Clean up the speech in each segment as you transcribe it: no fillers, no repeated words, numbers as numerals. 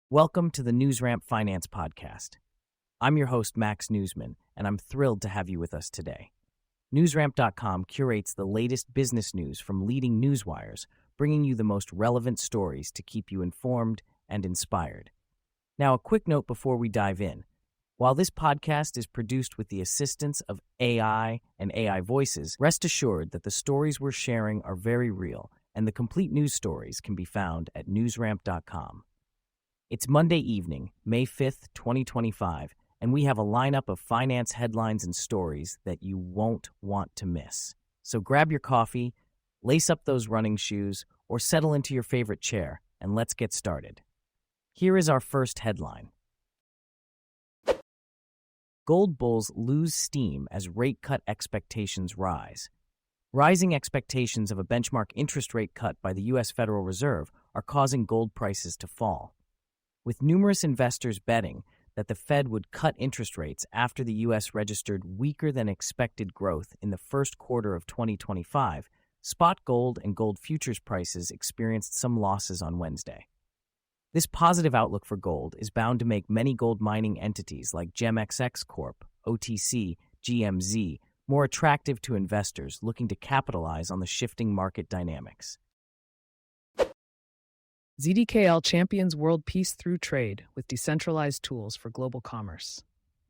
Welcome to the NewsRamp Finance Podcast. I'm your host, Max Newsman, and I'm thrilled to have you with us today. NewsRamp.com curates the latest business news from leading newswires, bringing you the most relevant stories to keep you informed and inspired. Now, a quick note before we dive in. While this podcast is produced with the assistance of AI and AI voices, rest assured that the stories we're sharing are very real, and the complete news stories can be found at newsramp.com. It's Monday evening, May 5th, 2025, and we have a lineup of finance headlines and stories that you won't want to miss. So grab your coffee, lace up those running shoes, or settle into your favorite chair, and let's get started. Here is our first headline. Gold bulls lose steam as rate cut expectations rise. Rising expectations of a benchmark interest rate cut by the U.S. Federal Reserve are causing gold prices to fall. With numerous investors betting that the Fed would cut interest rates after the U.S. registered weaker than expected growth in the first quarter of 2025, spot gold and gold futures prices experienced some losses on Wednesday. This positive outlook for gold is bound to make many gold mining entities like GEMXX Corp, OTC, GMZ more attractive to investors looking to capitalize on the shifting market dynamics. ZDKL champions world peace through trade with decentralized tools for global commerce.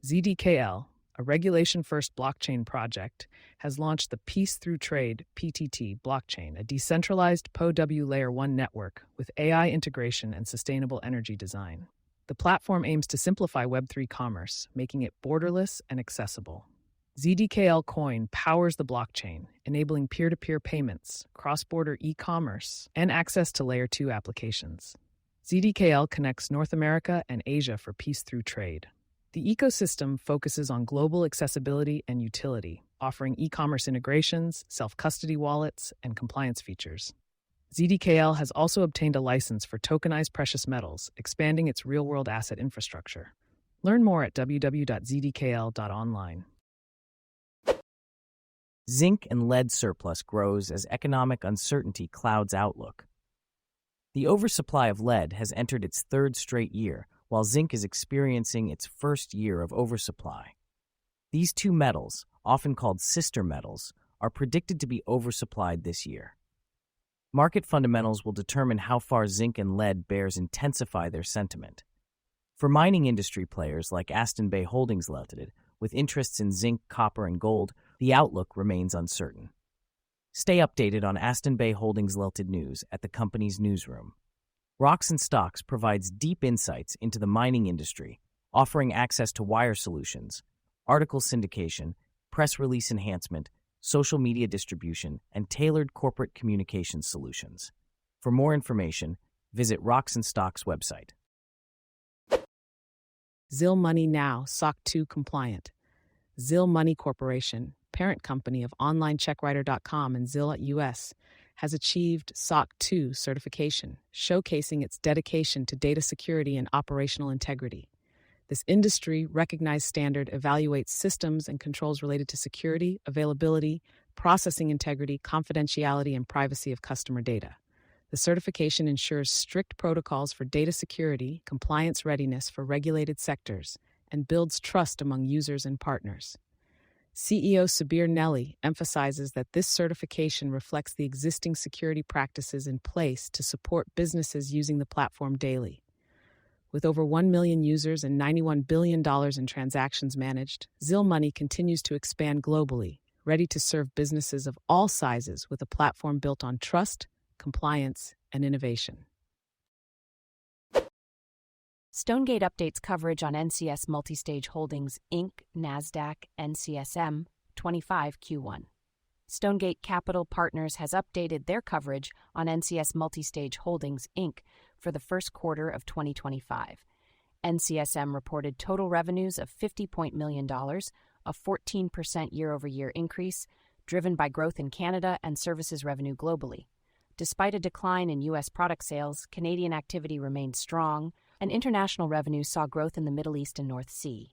ZDKL, a regulation-first blockchain project, has launched the Peace Through Trade (PTT) blockchain, a decentralized POW Layer 1 network with AI integration and sustainable energy design. The platform aims to simplify Web3 commerce, making it borderless and accessible. ZDKL Coin powers the blockchain, enabling peer-to-peer payments, cross-border e-commerce, and access to Layer 2 applications. ZDKL connects North America and Asia for peace through trade. The ecosystem focuses on global accessibility and utility, offering e-commerce integrations, self-custody wallets, and compliance features. ZDKL has also obtained a license for tokenized precious metals, expanding its real-world asset infrastructure. Learn more at www.zdkl.online. Zinc and lead surplus grows as economic uncertainty clouds outlook. The oversupply of lead has entered its third straight year, while zinc is experiencing its first year of oversupply. These two metals, often called sister metals, are predicted to be oversupplied this year. Market fundamentals will determine how far zinc and lead bears intensify their sentiment. For mining industry players like Aston Bay Holdings Limited, with interests in zinc, copper, and gold, the outlook remains uncertain. Stay updated on Aston Bay Holdings Limited news at the company's newsroom. Rocks and Stocks provides deep insights into the mining industry, offering access to wire solutions, article syndication, press release enhancement, social media distribution, and tailored corporate communications solutions. For more information, visit Rocks and Stocks website. ZIL Money now SOC 2 compliant. ZIL Money Corporation, parent company of OnlineCheckWriter.com and ZIL US, has achieved SOC 2 certification, showcasing its dedication to data security and operational integrity. This industry-recognized standard evaluates systems and controls related to security, availability, processing integrity, confidentiality, and privacy of customer data. The certification ensures strict protocols for data security, compliance readiness for regulated sectors, and builds trust among users and partners. CEO Sabir Nelly emphasizes that this certification reflects the existing security practices in place to support businesses using the platform daily. With over 1 million users and $91 billion in transactions managed, ZIL Money continues to expand globally, ready to serve businesses of all sizes with a platform built on trust, compliance, and innovation. Stonegate updates coverage on NCS Multistage Holdings, Inc., NASDAQ, NCSM, 25 Q1. Stonegate Capital Partners has updated their coverage on NCS Multistage Holdings, Inc. for the first quarter of 2025. NCSM reported total revenues of $50 million, a 14% year-over-year increase, driven by growth in Canada and services revenue globally. Despite a decline in U.S. product sales, Canadian activity remained strong, and international revenue saw growth in the Middle East and North Sea.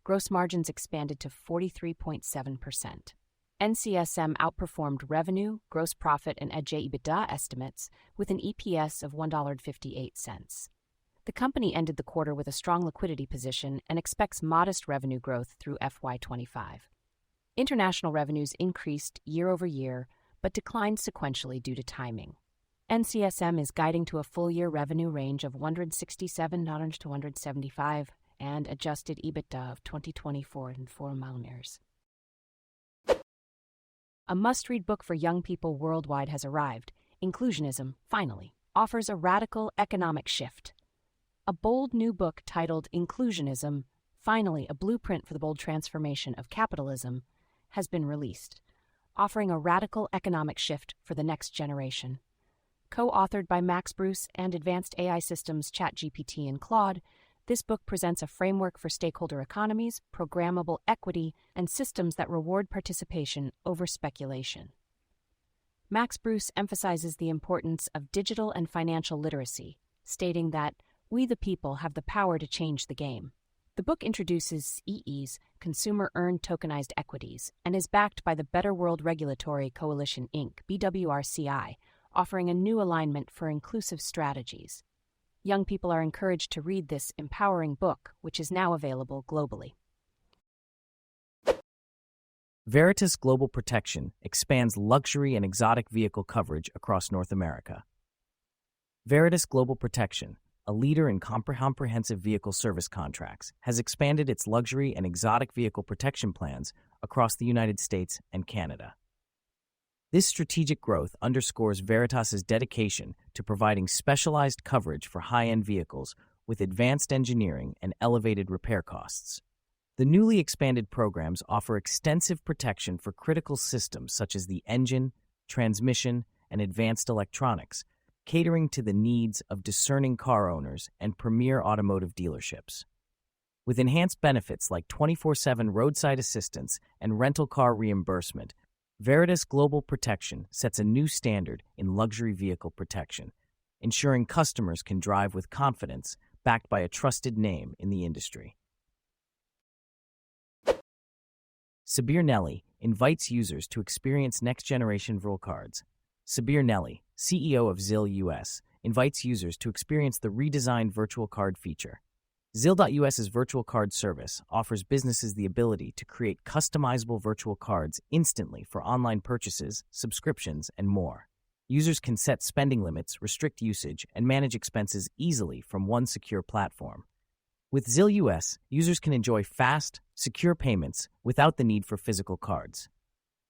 Gross margins expanded to 43.7%. NCSM outperformed revenue, gross profit, and Adjusted EBITDA estimates with an EPS of $1.58. The company ended the quarter with a strong liquidity position and expects modest revenue growth through FY25. International revenues increased year over year, but declined sequentially due to timing. NCSM is guiding to a full-year revenue range of $167 to $175 and adjusted EBITDA of 2024 and $4 million. A must-read book for young people worldwide has arrived. Inclusionism, finally, offers a radical economic shift. A bold new book titled Inclusionism, finally a blueprint for the bold transformation of capitalism, has been released, offering a radical economic shift for the next generation. Co-authored by Max Bruce and advanced AI systems ChatGPT and Claude, this book presents a framework for stakeholder economies, programmable equity, and systems that reward participation over speculation. Max Bruce emphasizes the importance of digital and financial literacy, stating that we the people have the power to change the game. The book introduces EE's Consumer Earned Tokenized Equities and is backed by the Better World Regulatory Coalition Inc., BWRCI, offering a new alignment for inclusive strategies. Young people are encouraged to read this empowering book, which is now available globally. Veritas Global Protection expands luxury and exotic vehicle coverage across North America. Veritas Global Protection, a leader in comprehensive vehicle service contracts, has expanded its luxury and exotic vehicle protection plans across the United States and Canada. This strategic growth underscores Veritas's dedication to providing specialized coverage for high-end vehicles with advanced engineering and elevated repair costs. The newly expanded programs offer extensive protection for critical systems such as the engine, transmission, and advanced electronics, catering to the needs of discerning car owners and premier automotive dealerships. With enhanced benefits like 24/7 roadside assistance and rental car reimbursement, Veritas Global Protection sets a new standard in luxury vehicle protection, ensuring customers can drive with confidence, backed by a trusted name in the industry. Sabir Nelly invites users to experience next-generation Vril cards. Sabir Nelly, CEO of ZIL US, invites users to experience the redesigned virtual card feature. ZIL.US's virtual card service offers businesses the ability to create customizable virtual cards instantly for online purchases, subscriptions, and more. Users can set spending limits, restrict usage, and manage expenses easily from one secure platform. With ZIL US, users can enjoy fast, secure payments without the need for physical cards.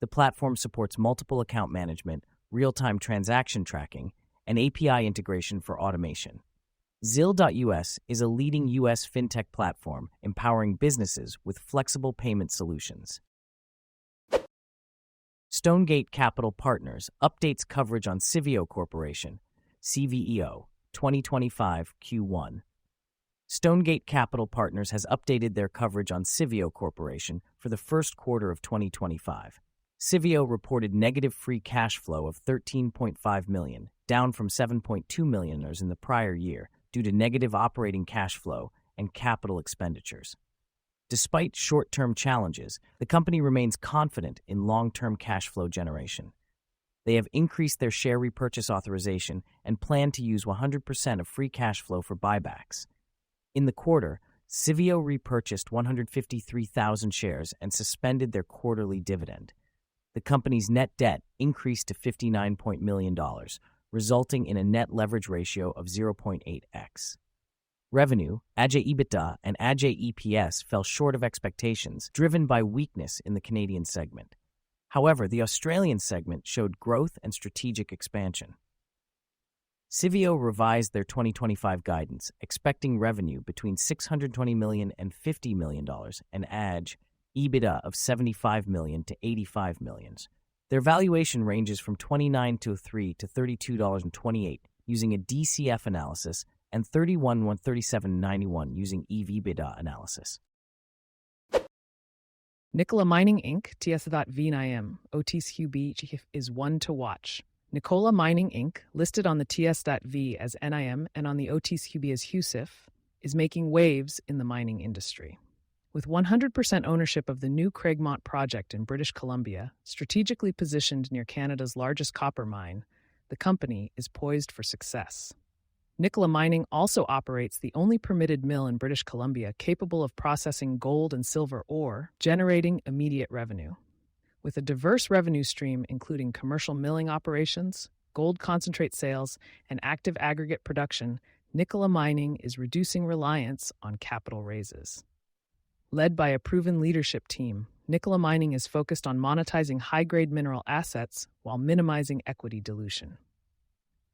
The platform supports multiple account management, real-time transaction tracking, and API integration for automation. ZIL.US is a leading U.S. fintech platform empowering businesses with flexible payment solutions. Stonegate Capital Partners updates coverage on Civeo Corporation, CVEO, 2025 Q1. Stonegate Capital Partners has updated their coverage on Civeo Corporation for the first quarter of 2025. Civeo reported negative free cash flow of $13.5 million, down from $7.2 million in the prior year, due to negative operating cash flow and capital expenditures. Despite short-term challenges, the company remains confident in long-term cash flow generation. They have increased their share repurchase authorization and plan to use 100% of free cash flow for buybacks. In the quarter, Civeo repurchased 153,000 shares and suspended their quarterly dividend. The company's net debt increased to $59 million, resulting in a net leverage ratio of 0.8x. Revenue, Adjusted EBITDA, and Adjusted EPS fell short of expectations, driven by weakness in the Canadian segment. However, the Australian segment showed growth and strategic expansion. Civeo revised their 2025 guidance, expecting revenue between $620 million and $50 million and Adjusted EBITDA of $75 million to $85 million. Their valuation ranges from $29.03 to $32.28 using a DCF analysis and $31.3791 using EV/EBITDA analysis. Nikola Mining Inc., TS.V9M, OTSQB is one to watch. Nikola Mining Inc., listed on the TS.V as NIM and on the OTSQB as HUSIF, is making waves in the mining industry. With 100% ownership of the new Craigmont project in British Columbia, strategically positioned near Canada's largest copper mine, the company is poised for success. Nikola Mining also operates the only permitted mill in British Columbia capable of processing gold and silver ore, generating immediate revenue. With a diverse revenue stream including commercial milling operations, gold concentrate sales, and active aggregate production, Nikola Mining is reducing reliance on capital raises. Led by a proven leadership team, Nikola Mining is focused on monetizing high-grade mineral assets while minimizing equity dilution.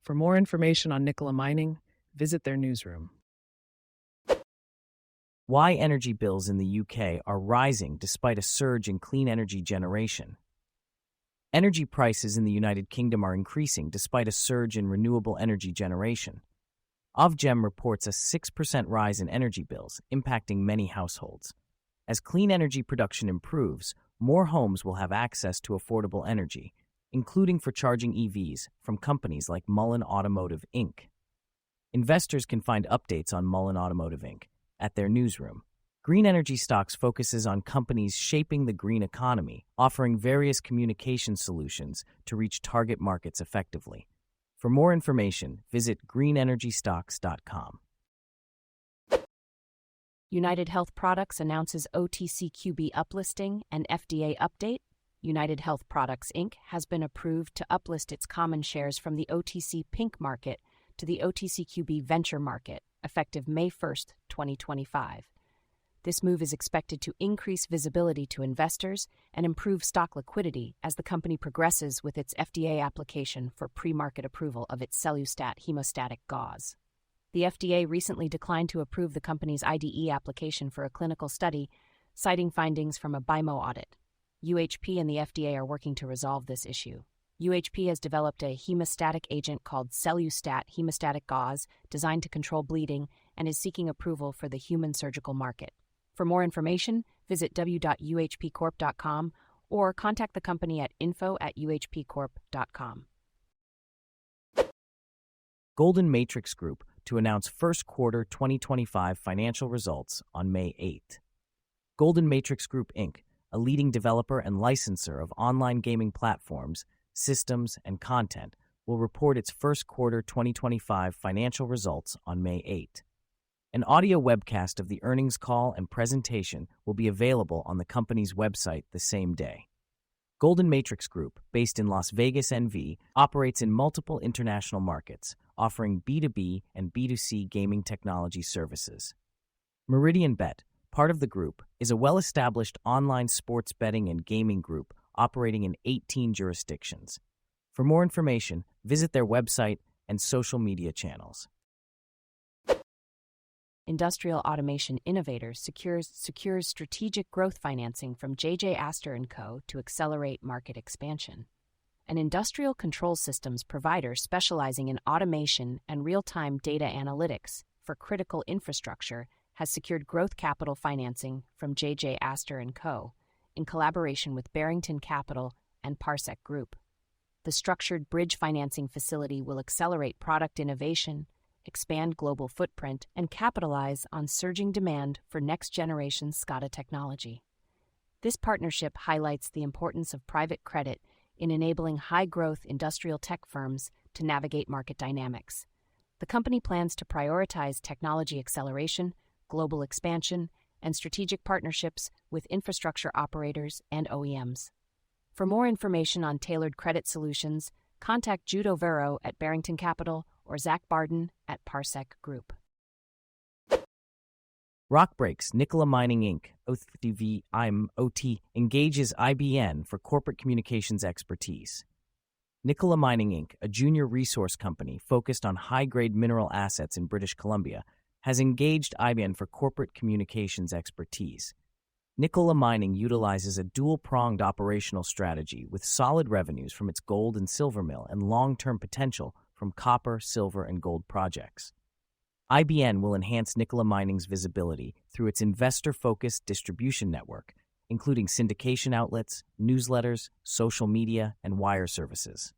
For more information on Nikola Mining, visit their newsroom. Why energy bills in the UK are rising despite a surge in clean energy generation. Energy prices in the United Kingdom are increasing despite a surge in renewable energy generation. Ofgem reports a 6% rise in energy bills, impacting many households. As clean energy production improves, more homes will have access to affordable energy, including for charging EVs from companies like Mullen Automotive, Inc. Investors can find updates on Mullen Automotive, Inc. at their newsroom. Green Energy Stocks focuses on companies shaping the green economy, offering various communication solutions to reach target markets effectively. For more information, visit greenenergystocks.com. United Health Products announces OTCQB uplisting and FDA update. United Health Products, Inc. has been approved to uplist its common shares from the OTC Pink market to the OTCQB Venture market, effective May 1, 2025. This move is expected to increase visibility to investors and improve stock liquidity as the company progresses with its FDA application for pre-market approval of its Cellustat hemostatic gauze. The FDA recently declined to approve the company's IDE application for a clinical study, citing findings from a BIMO audit. UHP and the FDA are working to resolve this issue. UHP has developed a hemostatic agent called Cellustat hemostatic gauze designed to control bleeding and is seeking approval for the human surgical market. For more information, visit w.uhpcorp.com or contact the company at info@uhpcorp.com. Golden Matrix Group to announce first quarter 2025 financial results on May 8. Golden Matrix Group, Inc., a leading developer and licensor of online gaming platforms, systems, and content, will report its first quarter 2025 financial results on May 8. An audio webcast of the earnings call and presentation will be available on the company's website the same day. Golden Matrix Group, based in Las Vegas, NV, operates in multiple international markets, offering B2B and B2C gaming technology services. Meridian Bet, part of the group, is a well-established online sports betting and gaming group operating in 18 jurisdictions. For more information, visit their website and social media channels. Industrial Automation Innovators secures strategic growth financing from J.J. Astor & Co. to accelerate market expansion. An industrial control systems provider specializing in automation and real-time data analytics for critical infrastructure has secured growth capital financing from J.J. Astor & Co. in collaboration with Barrington Capital and Parsec Group. The structured bridge financing facility will accelerate product innovation, expand global footprint, and capitalize on surging demand for next-generation SCADA technology. This partnership highlights the importance of private credit in enabling high-growth industrial tech firms to navigate market dynamics. The company plans to prioritize technology acceleration, global expansion, and strategic partnerships with infrastructure operators and OEMs. For more information on tailored credit solutions, contact Jude Overo at Barrington Capital or Zach Barden at Parsec Group. Rockbreaks Nikola Mining Inc. OT engages IBN for corporate communications expertise. Nikola Mining Inc., a junior resource company focused on high-grade mineral assets in British Columbia, has engaged IBN for corporate communications expertise. Nikola Mining utilizes a dual-pronged operational strategy with solid revenues from its gold and silver mill and long-term potential from copper, silver, and gold projects. IBN will enhance Nikola Mining's visibility through its investor-focused distribution network, including syndication outlets, newsletters, social media, and wire services.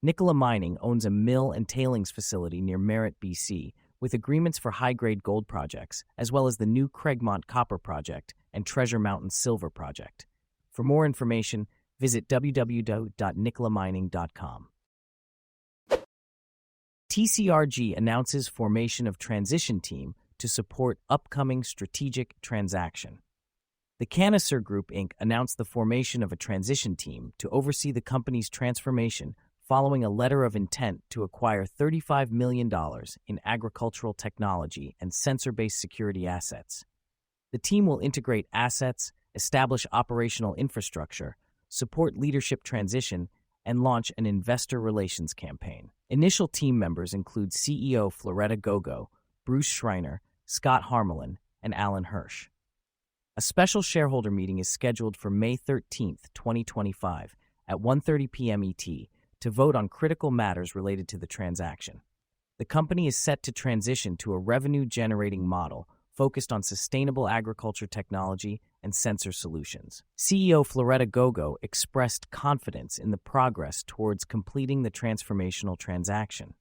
Nikola Mining owns a mill and tailings facility near Merritt, BC, with agreements for high-grade gold projects, as well as the new Craigmont Copper Project and Treasure Mountain Silver Project. For more information, visit www.nikolamining.com. TCRG announces formation of transition team to support upcoming strategic transaction. The Canicer Group Inc. announced the formation of a transition team to oversee the company's transformation following a letter of intent to acquire $35 million in agricultural technology and sensor-based security assets. The team will integrate assets, establish operational infrastructure, support leadership transition, and launch an investor relations campaign. Initial team members include CEO Floretta Gogo, Bruce Schreiner, Scott Harmelin, and Alan Hirsch. A special shareholder meeting is scheduled for May 13, 2025, at 1:30 p.m. ET to vote on critical matters related to the transaction. The company is set to transition to a revenue-generating model focused on sustainable agriculture technology and sensor solutions. CEO Floretta Gogo expressed confidence in the progress towards completing the transformational transaction.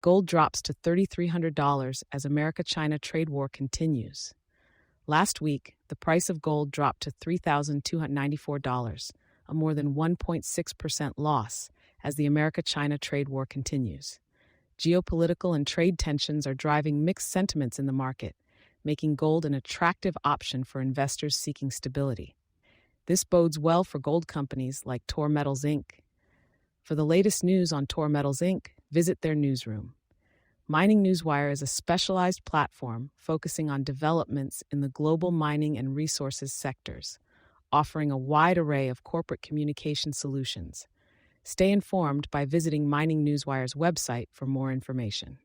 Gold drops to $3,300 as America-China trade war continues. Last week, the price of gold dropped to $3,294, a more than 1.6% loss as the America-China trade war continues. Geopolitical and trade tensions are driving mixed sentiments in the market, making gold an attractive option for investors seeking stability. This bodes well for gold companies like Tor Metals Inc. For the latest news on Tor Metals Inc., visit their newsroom. Mining Newswire is a specialized platform focusing on developments in the global mining and resources sectors, offering a wide array of corporate communication solutions. Stay informed by visiting Mining Newswire's website for more information.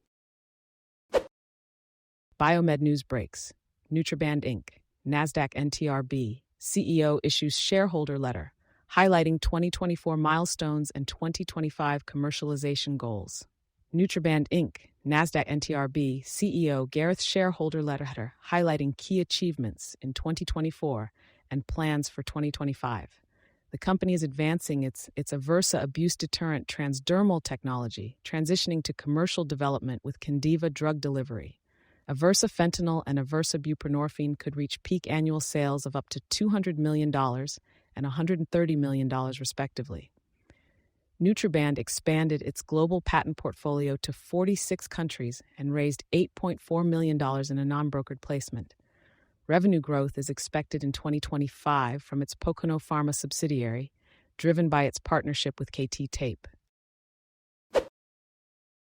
Biomed News breaks. Nutriband Inc., NASDAQ NTRB, CEO issues shareholder letter, highlighting 2024 milestones and 2025 commercialization goals. Nutriband Inc., NASDAQ NTRB, CEO Gareth shareholder letter highlighting key achievements in 2024 and plans for 2025. The company is advancing its Aversa abuse deterrent transdermal technology, transitioning to commercial development with Candiva drug delivery. Aversa fentanyl and Aversa buprenorphine could reach peak annual sales of up to $200 million and $130 million, respectively. Nutriband expanded its global patent portfolio to 46 countries and raised $8.4 million in a non-brokered placement. Revenue growth is expected in 2025 from its Pocono Pharma subsidiary, driven by its partnership with KT Tape.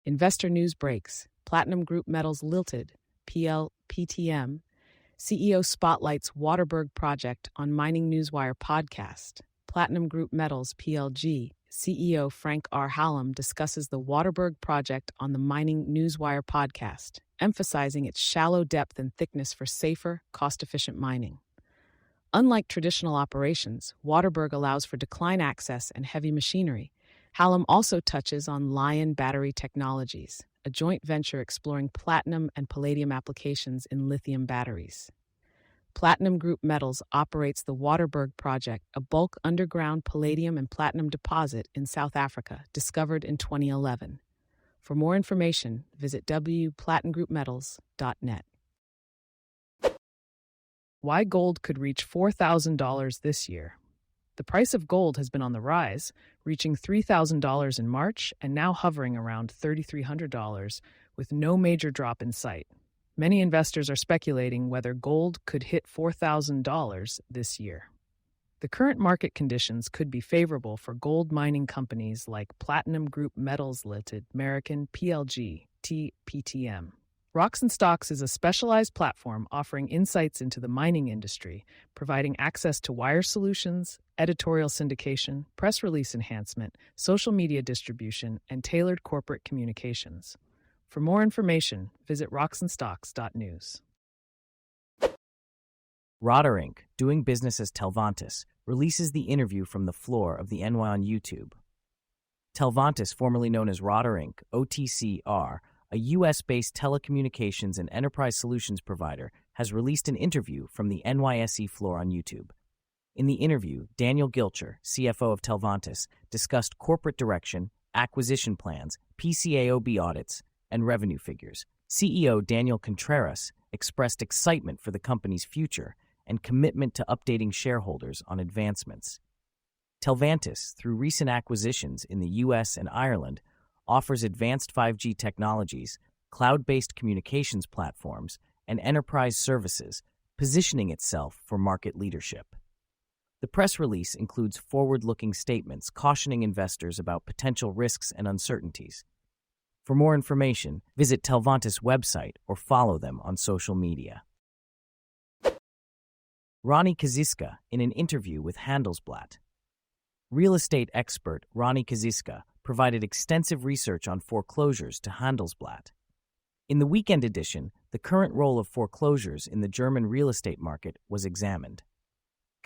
Investor news breaks. Platinum Group Metals Limited, PTM, CEO spotlights Waterberg project on Mining Newswire podcast. Platinum Group Metals PLG, CEO Frank R. Hallam discusses the Waterberg project on the Mining Newswire podcast, emphasizing its shallow depth and thickness for safer, cost-efficient mining. Unlike traditional operations, Waterberg allows for decline access and heavy machinery. Hallam also touches on Lion Battery Technologies, a joint venture exploring platinum and palladium applications in lithium batteries. Platinum Group Metals operates the Waterberg project, a bulk underground palladium and platinum deposit in South Africa, discovered in 2011. For more information, visit www.platinumgroupmetals.net. Why gold could reach $4,000 this year. The price of gold has been on the rise, reaching $3,000 in March and now hovering around $3,300 with no major drop in sight. Many investors are speculating whether gold could hit $4,000 this year. The current market conditions could be favorable for gold mining companies like Platinum Group Metals Limited, American PLG, PTM. Rocks and Stocks is a specialized platform offering insights into the mining industry, providing access to wire solutions, editorial syndication, press release enhancement, social media distribution, and tailored corporate communications. For more information, visit rocksandstocks.news. Rotter Inc., doing business as Telvantis, releases the interview from the floor of the NY on YouTube. Telvantis, formerly known as Rotter Inc., OTCR, a U.S.-based telecommunications and enterprise solutions provider, has released an interview from the NYSE floor on YouTube. In the interview, Daniel Gilcher, CFO of Telvantis, discussed corporate direction, acquisition plans, PCAOB audits, and revenue figures. CEO Daniel Contreras expressed excitement for the company's future and commitment to updating shareholders on advancements. Telvantis, through recent acquisitions in the U.S. and Ireland, offers advanced 5G technologies, cloud-based communications platforms, and enterprise services, positioning itself for market leadership. The press release includes forward-looking statements cautioning investors about potential risks and uncertainties. For more information, visit Telvantis' website or follow them on social media. Ronnie Kaziska in an interview with Handelsblatt. Real estate expert Ronnie Kaziska provided extensive research on foreclosures to Handelsblatt. In the weekend edition, the current role of foreclosures in the German real estate market was examined.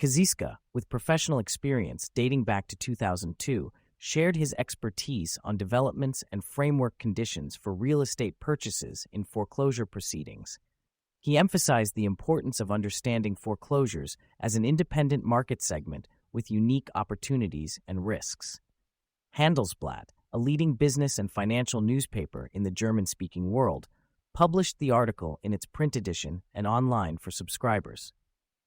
Kaziska, with professional experience dating back to 2002, shared his expertise on developments and framework conditions for real estate purchases in foreclosure proceedings. He emphasized the importance of understanding foreclosures as an independent market segment with unique opportunities and risks. Handelsblatt, a leading business and financial newspaper in the German-speaking world, published the article in its print edition and online for subscribers.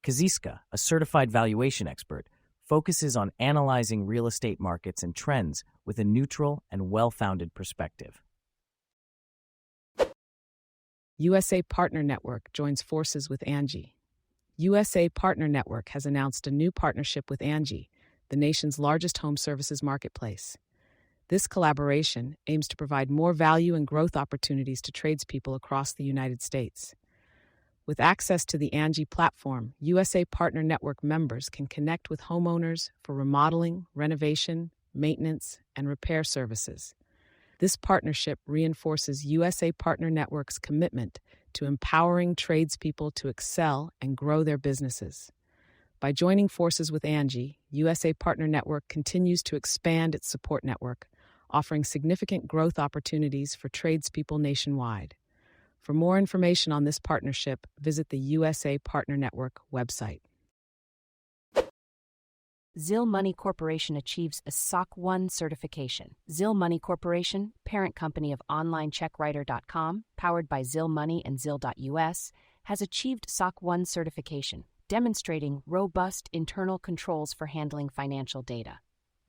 Kaziska, a certified valuation expert, focuses on analyzing real estate markets and trends with a neutral and well-founded perspective. USA Partner Network joins forces with Angie. USA Partner Network has announced a new partnership with Angie, the nation's largest home services marketplace. This collaboration aims to provide more value and growth opportunities to tradespeople across the United States. With access to the Angie platform, USA Partner Network members can connect with homeowners for remodeling, renovation, maintenance, and repair services. This partnership reinforces USA Partner Network's commitment to empowering tradespeople to excel and grow their businesses. By joining forces with Angie, USA Partner Network continues to expand its support network, offering significant growth opportunities for tradespeople nationwide. For more information on this partnership, visit the USA Partner Network website. ZIL Money Corporation achieves a SOC 1 certification. ZIL Money Corporation, parent company of OnlineCheckWriter.com, powered by ZIL Money and ZIL.US, has achieved SOC 1 certification, demonstrating robust internal controls for handling financial data.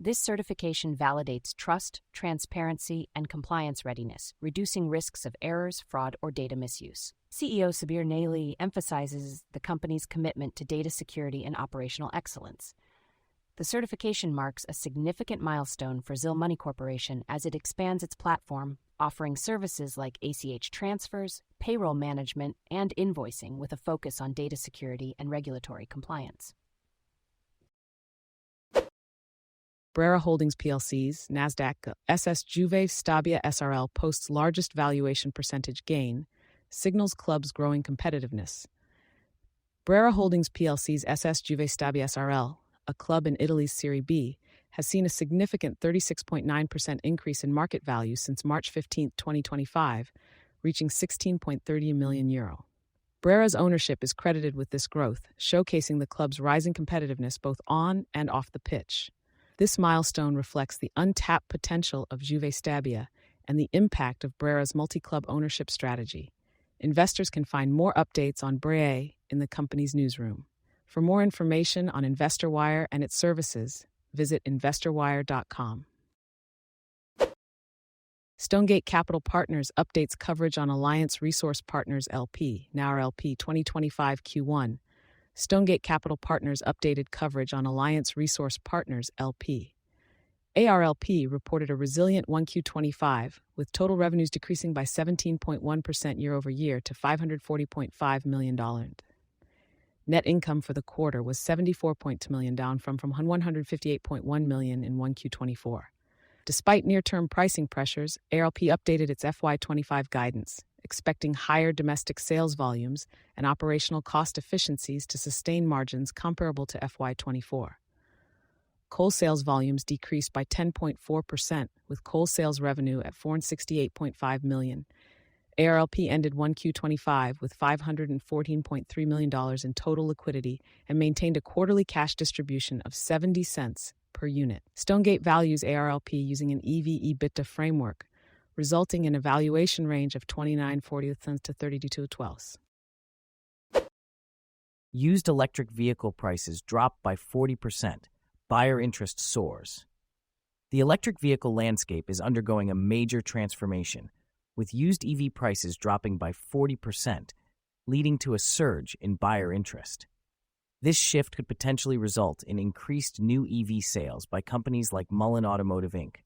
This certification validates trust, transparency, and compliance readiness, reducing risks of errors, fraud, or data misuse. CEO Sabir Naili emphasizes the company's commitment to data security and operational excellence. The certification marks a significant milestone for ZIL Money Corporation as it expands its platform, offering services like ACH transfers, payroll management, and invoicing with a focus on data security and regulatory compliance. Brera Holdings PLC's Nasdaq SS Juve Stabia SRL posts largest valuation percentage gain, signals club's growing competitiveness. Brera Holdings PLC's SS Juve Stabia SRL, a club in Italy's Serie B, has seen a significant 36.9% increase in market value since March 15, 2025, reaching €16.30 million. Brera's ownership is credited with this growth, showcasing the club's rising competitiveness both on and off the pitch. This milestone reflects the untapped potential of Juve Stabia and the impact of Brera's multi-club ownership strategy. Investors can find more updates on Brea in the company's newsroom. For more information on InvestorWire and its services, visit investorwire.com. Stonegate Capital Partners updates coverage on Alliance Resource Partners LP, NAR LP 2025 Q1. Stonegate Capital Partners updated coverage on Alliance Resource Partners LP. ARLP reported a resilient 1Q25, with total revenues decreasing by 17.1% year-over-year to $540.5 million. Net income for the quarter was $74.2 million, down from $158.1 million in 1Q24. Despite near-term pricing pressures, ARLP updated its FY25 guidance, expecting higher domestic sales volumes and operational cost efficiencies to sustain margins comparable to FY24. Coal sales volumes decreased by 10.4%, with coal sales revenue at $468.5 million. ARLP ended 1Q25 with $514.3 million in total liquidity and maintained a quarterly cash distribution of 70 cents per unit. Stonegate values ARLP using an EV/EBITDA framework, resulting in a valuation range of 29.40 cents to 32.12. Used electric vehicle prices dropped by 40%. Buyer interest soars. The electric vehicle landscape is undergoing a major transformation, with used EV prices dropping by 40%, leading to a surge in buyer interest. This shift could potentially result in increased new EV sales by companies like Mullen Automotive Inc.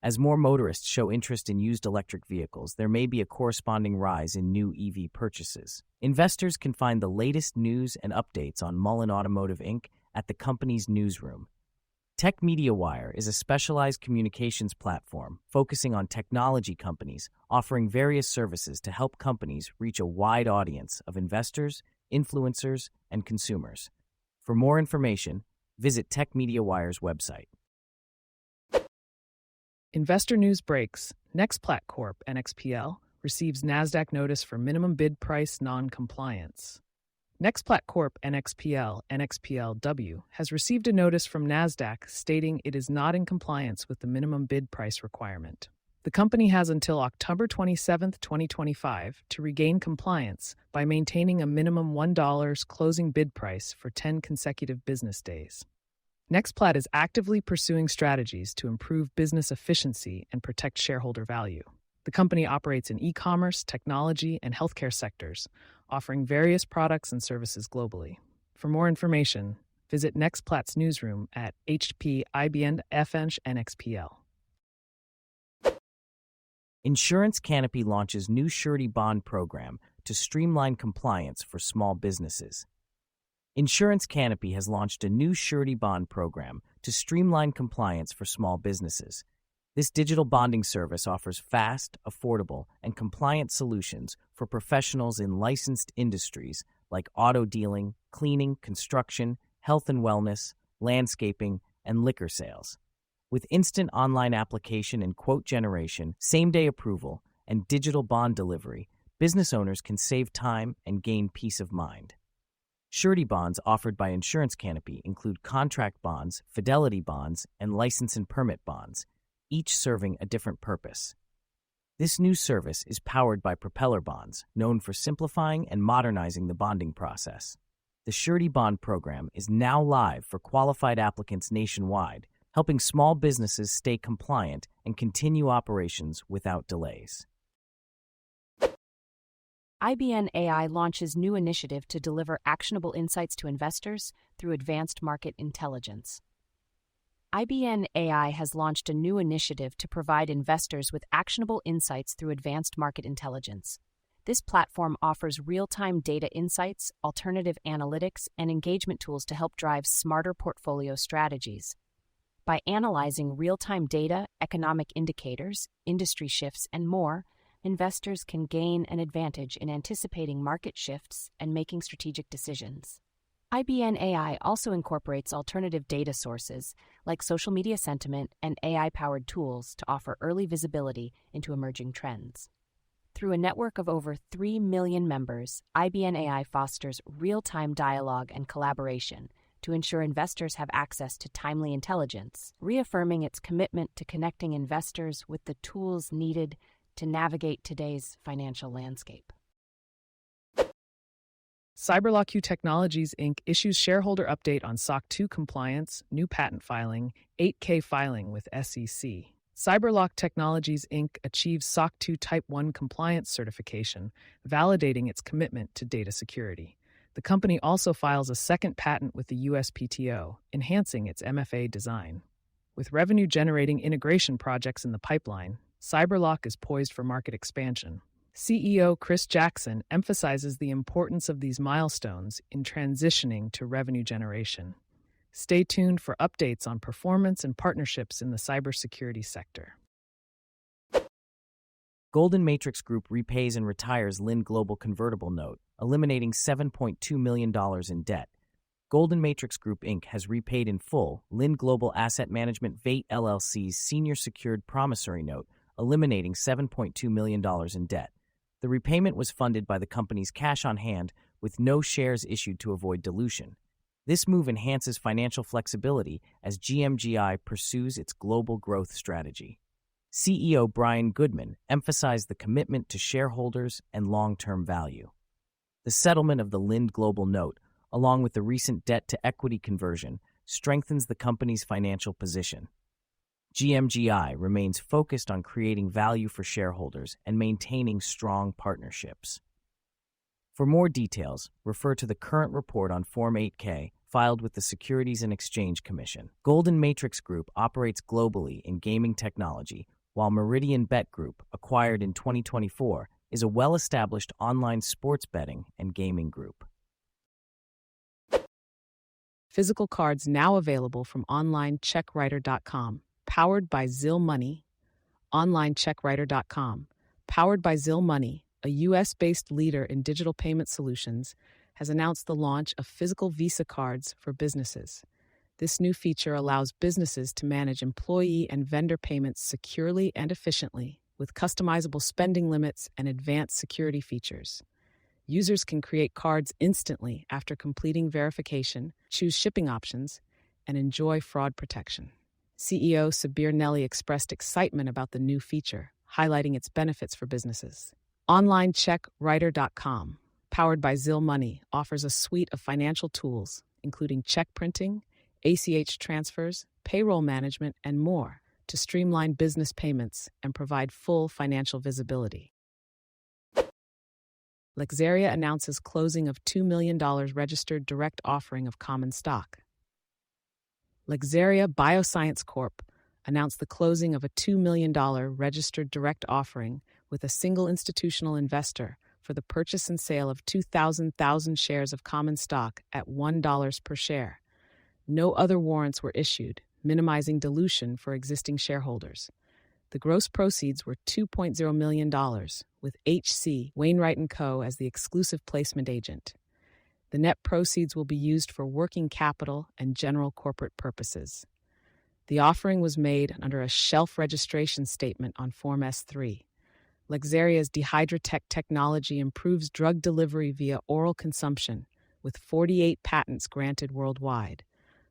As more motorists show interest in used electric vehicles, there may be a corresponding rise in new EV purchases. Investors can find the latest news and updates on Mullen Automotive Inc. at the company's newsroom. Tech Media Wire is a specialized communications platform focusing on technology companies, offering various services to help companies reach a wide audience of investors, influencers, and consumers. For more information, visit Tech Media Wire's website. Investor news breaks. GEMXX Corp, NXPL, receives NASDAQ notice for minimum bid price non-compliance. GEMXX Corp, NXPL, NXPLW, has received a notice from NASDAQ stating it is not in compliance with the minimum bid price requirement. The company has until October 27, 2025, to regain compliance by maintaining a minimum $1 closing bid price for 10 consecutive business days. GEMXX is actively pursuing strategies to improve business efficiency and protect shareholder value. The company operates in e-commerce, technology, and healthcare sectors, offering various products and services globally. For more information, visit GEMXX's newsroom at HP IBN FNSH NXPL. Insurance Canopy launches new surety bond program to streamline compliance for small businesses. Insurance Canopy has launched a new surety bond program to streamline compliance for small businesses. This digital bonding service offers fast, affordable, and compliant solutions for professionals in licensed industries like auto dealing, cleaning, construction, health and wellness, landscaping, and liquor sales. With instant online application and quote generation, same-day approval, and digital bond delivery, business owners can save time and gain peace of mind. Surety bonds offered by Insurance Canopy include contract bonds, fidelity bonds, and license and permit bonds, each serving a different purpose. This new service is powered by Propeller Bonds, known for simplifying and modernizing the bonding process. The surety bond program is now live for qualified applicants nationwide, helping small businesses stay compliant and continue operations without delays. IBN AI launches new initiative to deliver actionable insights to investors through advanced market intelligence. IBN AI has launched a new initiative to provide investors with actionable insights through advanced market intelligence. This platform offers real-time data insights, alternative analytics, and engagement tools to help drive smarter portfolio strategies. By analyzing real-time data, economic indicators, industry shifts, and more, investors can gain an advantage in anticipating market shifts and making strategic decisions. IBN AI also incorporates alternative data sources like social media sentiment and AI-powered tools to offer early visibility into emerging trends. Through a network of over 3 million members, IBN AI fosters real-time dialogue and collaboration to ensure investors have access to timely intelligence, reaffirming its commitment to connecting investors with the tools needed to navigate today's financial landscape. CyberLock Technologies, Inc. issues shareholder update on SOC 2 compliance, new patent filing, 8K filing with SEC. CyberLock Technologies, Inc. achieves SOC 2 Type 1 compliance certification, validating its commitment to data security. The company also files a second patent with the USPTO, enhancing its MFA design. With revenue-generating integration projects in the pipeline, CyberLock is poised for market expansion. CEO Chris Jackson emphasizes the importance of these milestones in transitioning to revenue generation. Stay tuned for updates on performance and partnerships in the cybersecurity sector. Golden Matrix Group repays and retires Lind Global convertible note, eliminating $7.2 million in debt. Golden Matrix Group Inc. has repaid in full Lind Global Asset Management VATE LLC's senior secured promissory note, eliminating $7.2 million in debt. The repayment was funded by the company's cash on hand with no shares issued to avoid dilution. This move enhances financial flexibility as GMGI pursues its global growth strategy. CEO Brian Goodman emphasized the commitment to shareholders and long-term value. The settlement of the Lind Global note, along with the recent debt-to-equity conversion, strengthens the company's financial position. GMGI remains focused on creating value for shareholders and maintaining strong partnerships. For more details, refer to the current report on Form 8K filed with the Securities and Exchange Commission. Golden Matrix Group operates globally in gaming technology, while Meridian Bet Group, acquired in 2024, is a well-established online sports betting and gaming group. Physical cards now available from onlinecheckwriter.com. Powered by Zill Money. Onlinecheckwriter.com. Powered by Zill Money, a U.S.-based leader in digital payment solutions, has announced the launch of physical Visa cards for businesses. This new feature allows businesses to manage employee and vendor payments securely and efficiently, with customizable spending limits and advanced security features. Users can create cards instantly after completing verification, choose shipping options, and enjoy fraud protection. CEO Sabir Nelly expressed excitement about the new feature, highlighting its benefits for businesses. OnlineCheckWriter.com, powered by Zill Money, offers a suite of financial tools, including check printing, ACH transfers, payroll management, and more, to streamline business payments and provide full financial visibility. Lexaria announces closing of $2 million registered direct offering of common stock. Lexaria Bioscience Corp. announced the closing of a $2 million registered direct offering with a single institutional investor for the purchase and sale of 2,000 shares of common stock at $1 per share. No other warrants were issued, minimizing dilution for existing shareholders. The gross proceeds were $2.0 million, with H.C. Wainwright & Co. as the exclusive placement agent. The net proceeds will be used for working capital and general corporate purposes. The offering was made under a shelf registration statement on Form S-3. Lexaria's Dehydratech technology improves drug delivery via oral consumption, with 48 patents granted worldwide.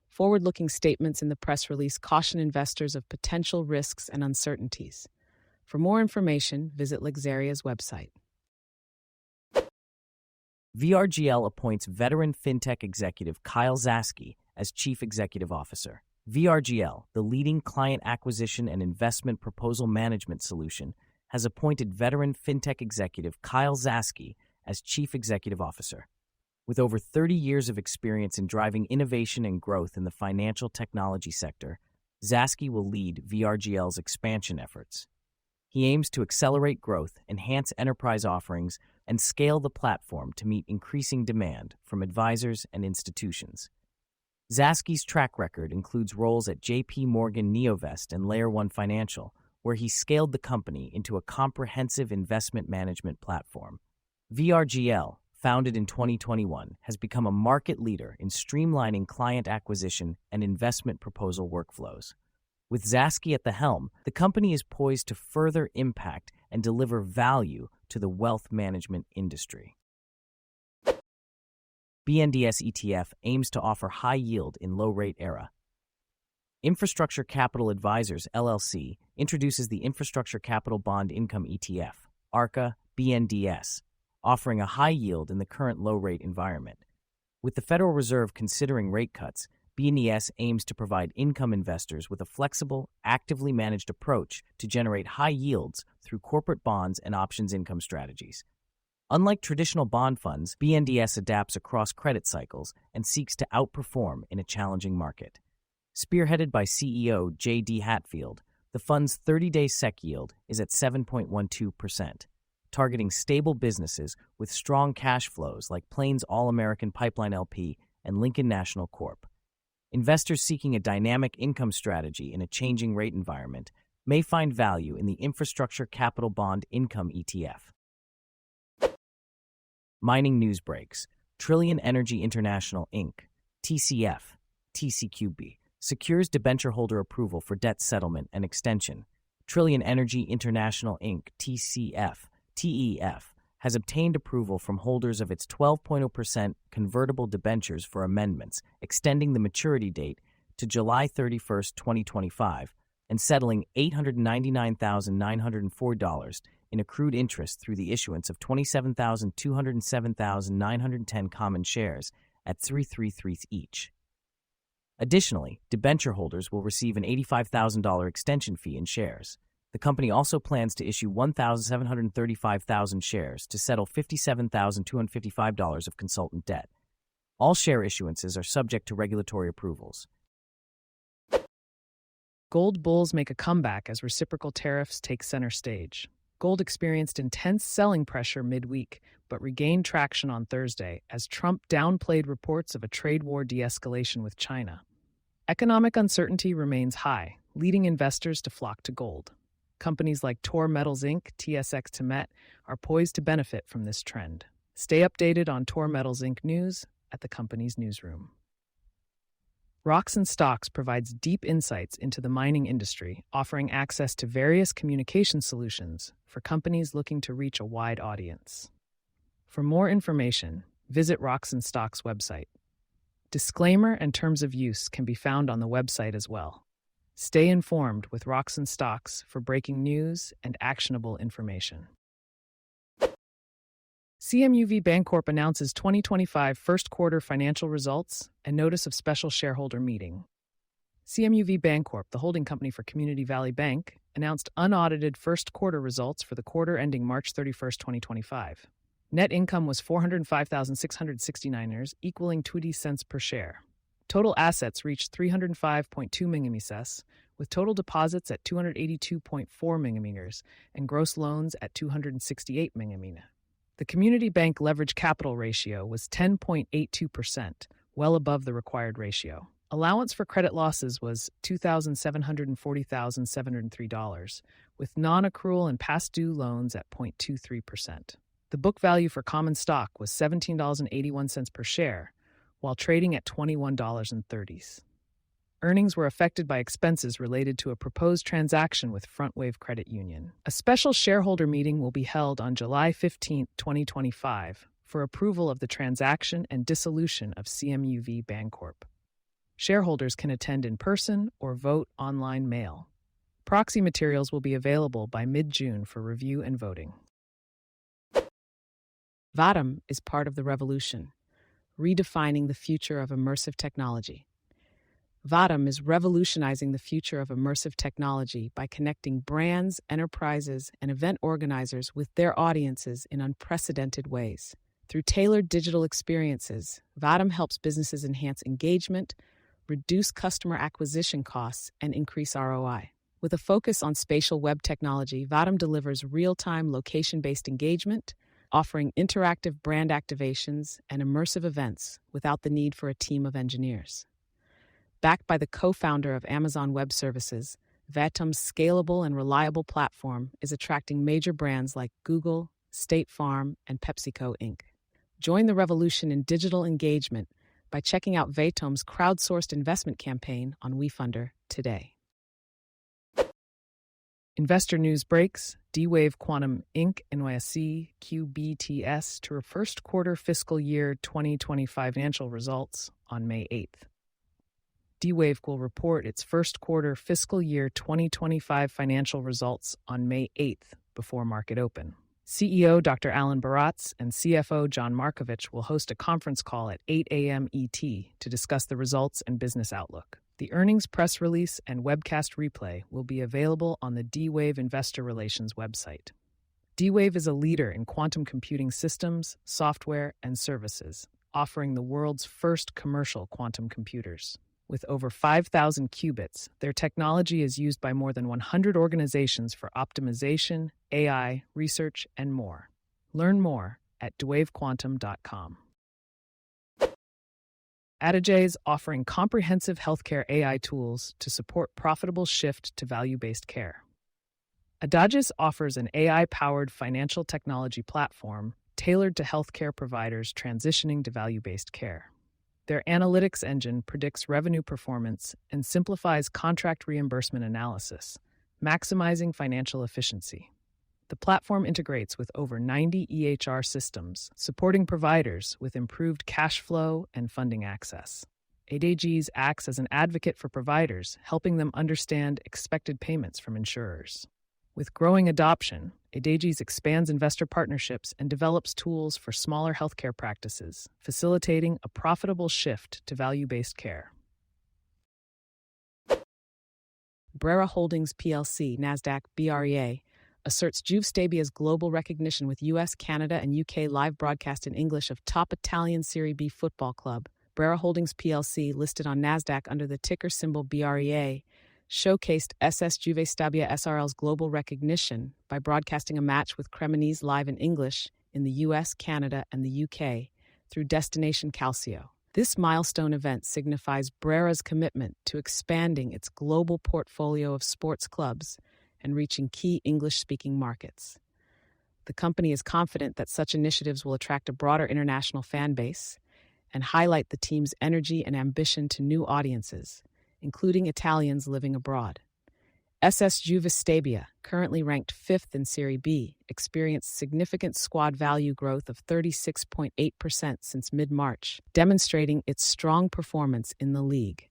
Forward-looking statements in the press release caution investors of potential risks and uncertainties. For more information, visit Lexaria's website. VRGL appoints veteran fintech executive Kyle Zaske as Chief Executive Officer. VRGL, the leading client acquisition and investment proposal management solution, has appointed veteran fintech executive Kyle Zaske as Chief Executive Officer. With over 30 years of experience in driving innovation and growth in the financial technology sector, Zaske will lead VRGL's expansion efforts. He aims to accelerate growth, enhance enterprise offerings, and scale the platform to meet increasing demand from advisors and institutions. Zaske's track record includes roles at J.P. Morgan Neovest and Layer 1 Financial, where he scaled the company into a comprehensive investment management platform. VRGL, founded in 2021, has become a market leader in streamlining client acquisition and investment proposal workflows. With Zaske at the helm, the company is poised to further impact and deliver value to the wealth management industry. BNDS ETF aims to offer high yield in low-rate era. Infrastructure Capital Advisors, LLC, introduces the Infrastructure Capital Bond Income ETF, ARCA BNDS, offering a high yield in the current low-rate environment. With the Federal Reserve considering rate cuts, BNDS aims to provide income investors with a flexible, actively managed approach to generate high yields through corporate bonds and options income strategies. Unlike traditional bond funds, BNDS adapts across credit cycles and seeks to outperform in a challenging market. Spearheaded by CEO J.D. Hatfield, the fund's 30-day SEC yield is at 7.12%, targeting stable businesses with strong cash flows like Plains All-American Pipeline LP and Lincoln National Corp. Investors seeking a dynamic income strategy in a changing rate environment may find value in the Infrastructure Capital Bond Income ETF. Mining news breaks. Trillion Energy International, Inc., TCF, TCQB, secures debenture holder approval for debt settlement and extension. Trillion Energy International, Inc., TCF, TEF, has obtained approval from holders of its 12.0% convertible debentures for amendments, extending the maturity date to July 31, 2025, and settling $899,904 in accrued interest through the issuance of 27,207,910 common shares at 333 each. Additionally, debenture holders will receive an $85,000 extension fee in shares. The company also plans to issue 1,735,000 shares to settle $57,255 of consultant debt. All share issuances are subject to regulatory approvals. Gold bulls make a comeback as reciprocal tariffs take center stage. Gold experienced intense selling pressure midweek, but regained traction on Thursday as Trump downplayed reports of a trade war de-escalation with China. Economic uncertainty remains high, leading investors to flock to gold. Companies like Tor Metals Inc., TSX Temet, are poised to benefit from this trend. Stay updated on Tor Metals Inc. news at the company's newsroom. Rocks and Stocks provides deep insights into the mining industry, offering access to various communication solutions for companies looking to reach a wide audience. For more information, visit Rocks and Stocks website. Disclaimer and terms of use can be found on the website as well. Stay informed with Rocks and Stocks for breaking news and actionable information. CMUV Bancorp announces 2025 first quarter financial results and notice of special shareholder meeting. CMUV Bancorp, the holding company for Community Valley Bank, announced unaudited first quarter results for the quarter ending March 31, 2025. Net income was $405,669, equaling 20 cents per share. Total assets reached 305.2 millimeters, with total deposits at 282.4 millimeters and gross loans at 268 millimeters. The community bank leverage capital ratio was 10.82%, well above the required ratio. Allowance for credit losses was $2,740,703, with non-accrual and past due loans at 0.23%. The book value for common stock was $17.81 per share, while trading at $21.30. Earnings were affected by expenses related to a proposed transaction with FrontWave Credit Union. A special shareholder meeting will be held on July 15, 2025, for approval of the transaction and dissolution of CMUV Bancorp. Shareholders can attend in person or vote online mail. Proxy materials will be available by mid-June for review and voting. Vatem is part of the revolution, redefining the future of immersive technology. Vatem is revolutionizing the future of immersive technology by connecting brands, enterprises, and event organizers with their audiences in unprecedented ways. Through tailored digital experiences, Vatem helps businesses enhance engagement, reduce customer acquisition costs, and increase ROI. With a focus on spatial web technology, Vatem delivers real-time location-based engagement, offering interactive brand activations and immersive events without the need for a team of engineers. Backed by the co-founder of Amazon Web Services, Vatem's scalable and reliable platform is attracting major brands like Google, State Farm, and PepsiCo Inc. Join the revolution in digital engagement by checking out Vatem's crowdsourced investment campaign on WeFunder today. Investor news breaks. D-Wave Quantum Inc. NYSE QBTS to her first quarter fiscal year 2025 financial results on May 8th. D-Wave will report its first quarter fiscal year 2025 financial results on May 8th before market open. CEO Dr. Alan Baratz and CFO John Markovich will host a conference call at 8 a.m. ET to discuss the results and business outlook. The earnings press release and webcast replay will be available on the D-Wave Investor Relations website. D-Wave is a leader in quantum computing systems, software, and services, offering the world's first commercial quantum computers. With over 5,000 qubits, their technology is used by more than 100 organizations for optimization, AI, research, and more. Learn more at dwavequantum.com. Adage is offering comprehensive healthcare AI tools to support profitable shift to value-based care. Adage offers an AI-powered financial technology platform tailored to healthcare providers transitioning to value-based care. Their analytics engine predicts revenue performance and simplifies contract reimbursement analysis, maximizing financial efficiency. The platform integrates with over 90 EHR systems, supporting providers with improved cash flow and funding access. Adage acts as an advocate for providers, helping them understand expected payments from insurers. With growing adoption, Adage expands investor partnerships and develops tools for smaller healthcare practices, facilitating a profitable shift to value-based care. Brera Holdings plc, Nasdaq BREA, asserts Juve Stabia's global recognition with US, Canada, and UK live broadcast in English of top Italian Serie B football club. Brera Holdings plc, listed on Nasdaq under the ticker symbol BREA, showcased SS Juve Stabia SRL's global recognition by broadcasting a match with Cremonese live in English in the US, Canada, and the UK through Destination Calcio. This milestone event signifies Brera's commitment to expanding its global portfolio of sports clubs and reaching key English-speaking markets. The company is confident that such initiatives will attract a broader international fan base and highlight the team's energy and ambition to new audiences, including Italians living abroad. SS Juve Stabia, currently ranked 5th in Serie B, experienced significant squad value growth of 36.8% since mid-March, demonstrating its strong performance in the league.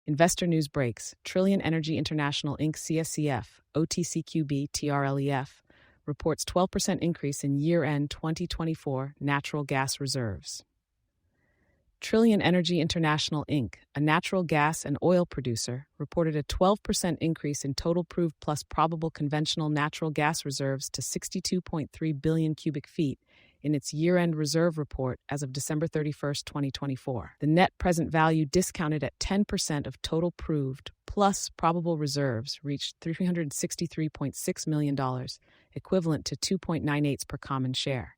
Investor news breaks. Trillion Energy International Inc. CSCF, OTCQB TRLEF, reports 12% increase in year-end 2024 natural gas reserves. Trillion Energy International Inc., a natural gas and oil producer, reported a 12% increase in total proved plus probable conventional natural gas reserves to 62.3 billion cubic feet in its year-end reserve report as of December 31, 2024. The net present value discounted at 10% of total proved plus probable reserves reached $363.6 million, equivalent to 2.98 per common share.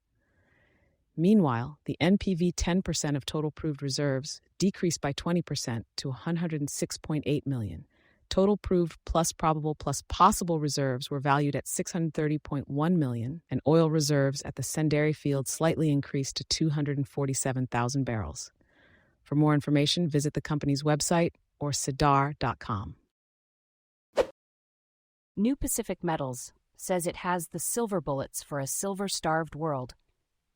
Meanwhile, the NPV 10% of total proved reserves decreased by 20% to $106.8 million. Total proved plus probable plus possible reserves were valued at $630.1 million, and oil reserves at the Senderi field slightly increased to 247,000 barrels. For more information, visit the company's website or sidar.com. New Pacific Metals says it has the silver bullets for a silver-starved world.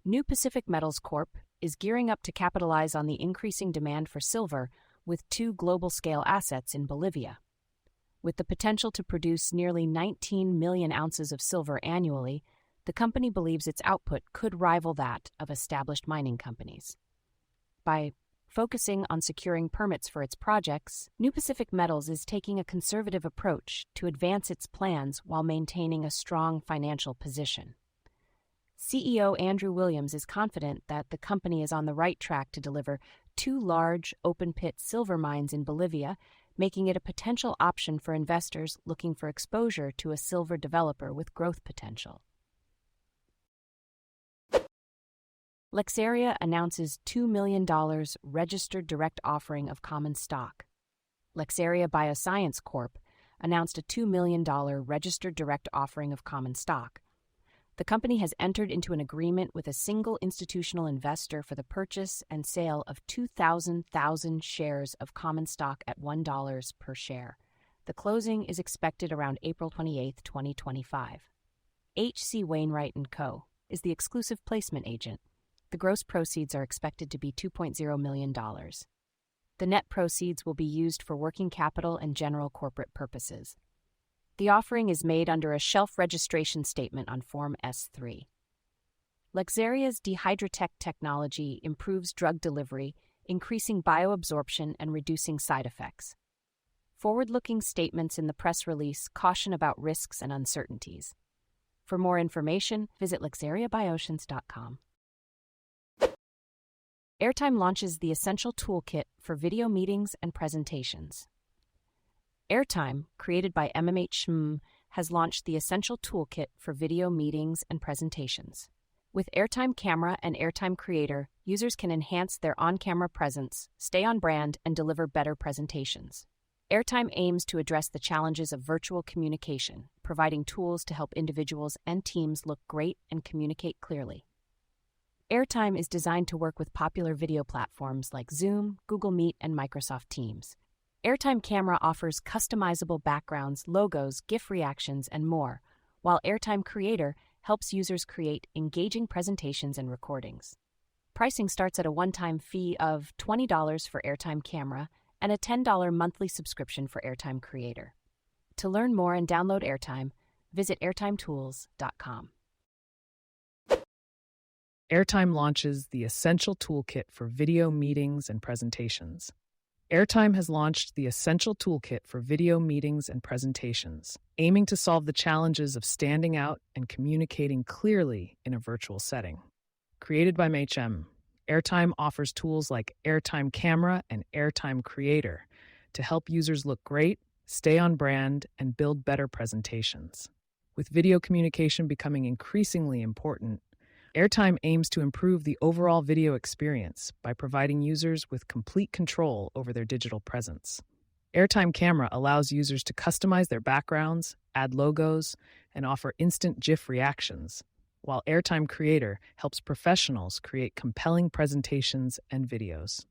New Pacific Metals Corp. is gearing up to capitalize on the increasing demand for silver with 2 global-scale assets in Bolivia. With the potential to produce nearly 19 million ounces of silver annually, the company believes its output could rival that of established mining companies. By focusing on securing permits for its projects, New Pacific Metals is taking a conservative approach to advance its plans while maintaining a strong financial position. CEO Andrew Williams is confident that the company is on the right track to deliver 2 large open-pit silver mines in Bolivia, making it a potential option for investors looking for exposure to a silver developer with growth potential. Lexaria announces $2 million registered direct offering of common stock. Lexaria Bioscience Corp. announced a $2 million registered direct offering of common stock. The company has entered into an agreement with a single institutional investor for the purchase and sale of 2,000 shares of common stock at $1 per share. The closing is expected around April 28, 2025. H.C. Wainwright & Co. is the exclusive placement agent. The gross proceeds are expected to be $2.0 million. The net proceeds will be used for working capital and general corporate purposes. The offering is made under a shelf registration statement on Form S-3. Lexaria's Dehydratech technology improves drug delivery, increasing bioabsorption and reducing side effects. Forward-looking statements in the press release caution about risks and uncertainties. For more information, visit lexariabioceans.com. Airtime launches the Essential Toolkit for video meetings and presentations. Airtime, created by MMHM, has launched the Essential Toolkit for video meetings and presentations. With Airtime Camera and Airtime Creator, users can enhance their on-camera presence, stay on brand, and deliver better presentations. Airtime aims to address the challenges of virtual communication, providing tools to help individuals and teams look great and communicate clearly. Airtime is designed to work with popular video platforms like Zoom, Google Meet, and Microsoft Teams. Airtime Camera offers customizable backgrounds, logos, GIF reactions, and more, while Airtime Creator helps users create engaging presentations and recordings. Pricing starts at a one-time fee of $20 for Airtime Camera and a $10 monthly subscription for Airtime Creator. To learn more and download Airtime, visit airtimetools.com. Airtime launches the Essential Toolkit for video meetings and presentations. Airtime has launched the Essential Toolkit for video meetings and presentations, aiming to solve the challenges of standing out and communicating clearly in a virtual setting. Created by GEMXX, Airtime offers tools like Airtime Camera and Airtime Creator to help users look great, stay on brand, and build better presentations. With video communication becoming increasingly important, Airtime aims to improve the overall video experience by providing users with complete control over their digital presence. Airtime Camera allows users to customize their backgrounds, add logos, and offer instant GIF reactions, while Airtime Creator helps professionals create compelling presentations and videos.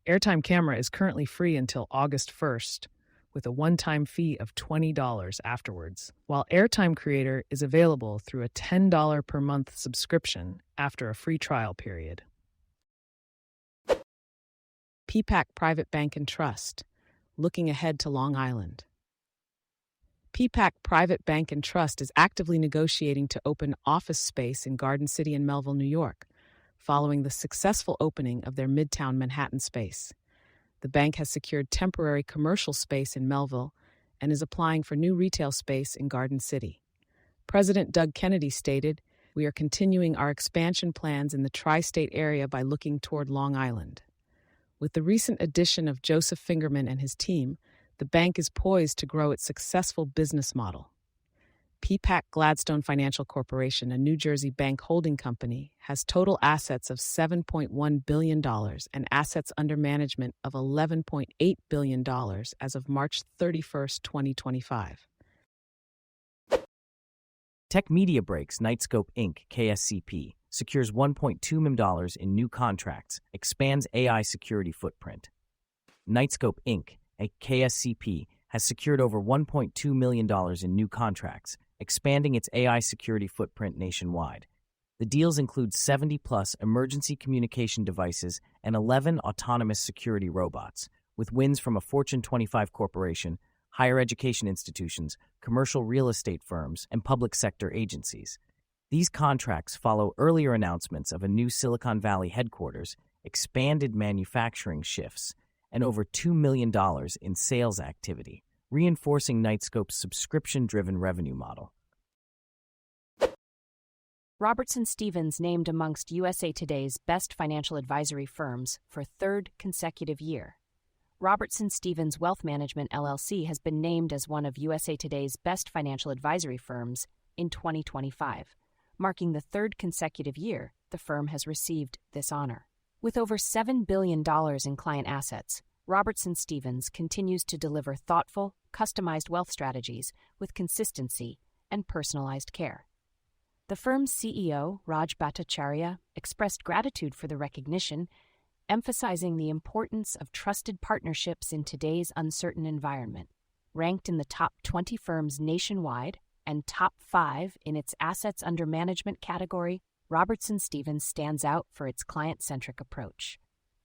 Airtime Camera is currently free until August 1st, with a one-time fee of $20 afterwards, while Airtime Creator is available through a $10 per month subscription after a free trial period. PPAC Private Bank and Trust, looking ahead to Long Island. PPAC Private Bank and Trust is actively negotiating to open office space in Garden City and Melville, New York, following the successful opening of their Midtown Manhattan space. The bank has secured temporary commercial space in Melville and is applying for new retail space in Garden City. President Doug Kennedy stated, "We are continuing our expansion plans in the tri-state area by looking toward Long Island." With the recent addition of Joseph Fingerman and his team, the bank is poised to grow its successful business model. PPAC Gladstone Financial Corporation, a New Jersey bank holding company, has total assets of $7.1 billion and assets under management of $11.8 billion as of March 31st, 2025. Tech Media Breaks Nightscope Inc., KSCP, secures $1.2 million in new contracts, expands AI security footprint. Nightscope Inc., a KSCP, has secured over $1.2 million in new contracts, expanding its AI security footprint nationwide. The deals include 70-plus emergency communication devices and 11 autonomous security robots, with wins from a Fortune 25 corporation, higher education institutions, commercial real estate firms, and public sector agencies. These contracts follow earlier announcements of a new Silicon Valley headquarters, expanded manufacturing shifts, and over $2 million in sales activity, reinforcing Nightscope's subscription-driven revenue model. Robertson Stephens named amongst USA Today's best financial advisory firms for third consecutive year. Robertson Stephens Wealth Management LLC has been named as one of USA Today's best financial advisory firms in 2025, marking the third consecutive year the firm has received this honor. With over $7 billion in client assets, Robertson Stephens continues to deliver thoughtful, customized wealth strategies with consistency and personalized care. The firm's CEO, Raj Bhattacharya, expressed gratitude for the recognition, emphasizing the importance of trusted partnerships in today's uncertain environment. Ranked in the top 20 firms nationwide and top 5 in its assets under management category, Robertson Stephens stands out for its client-centric approach.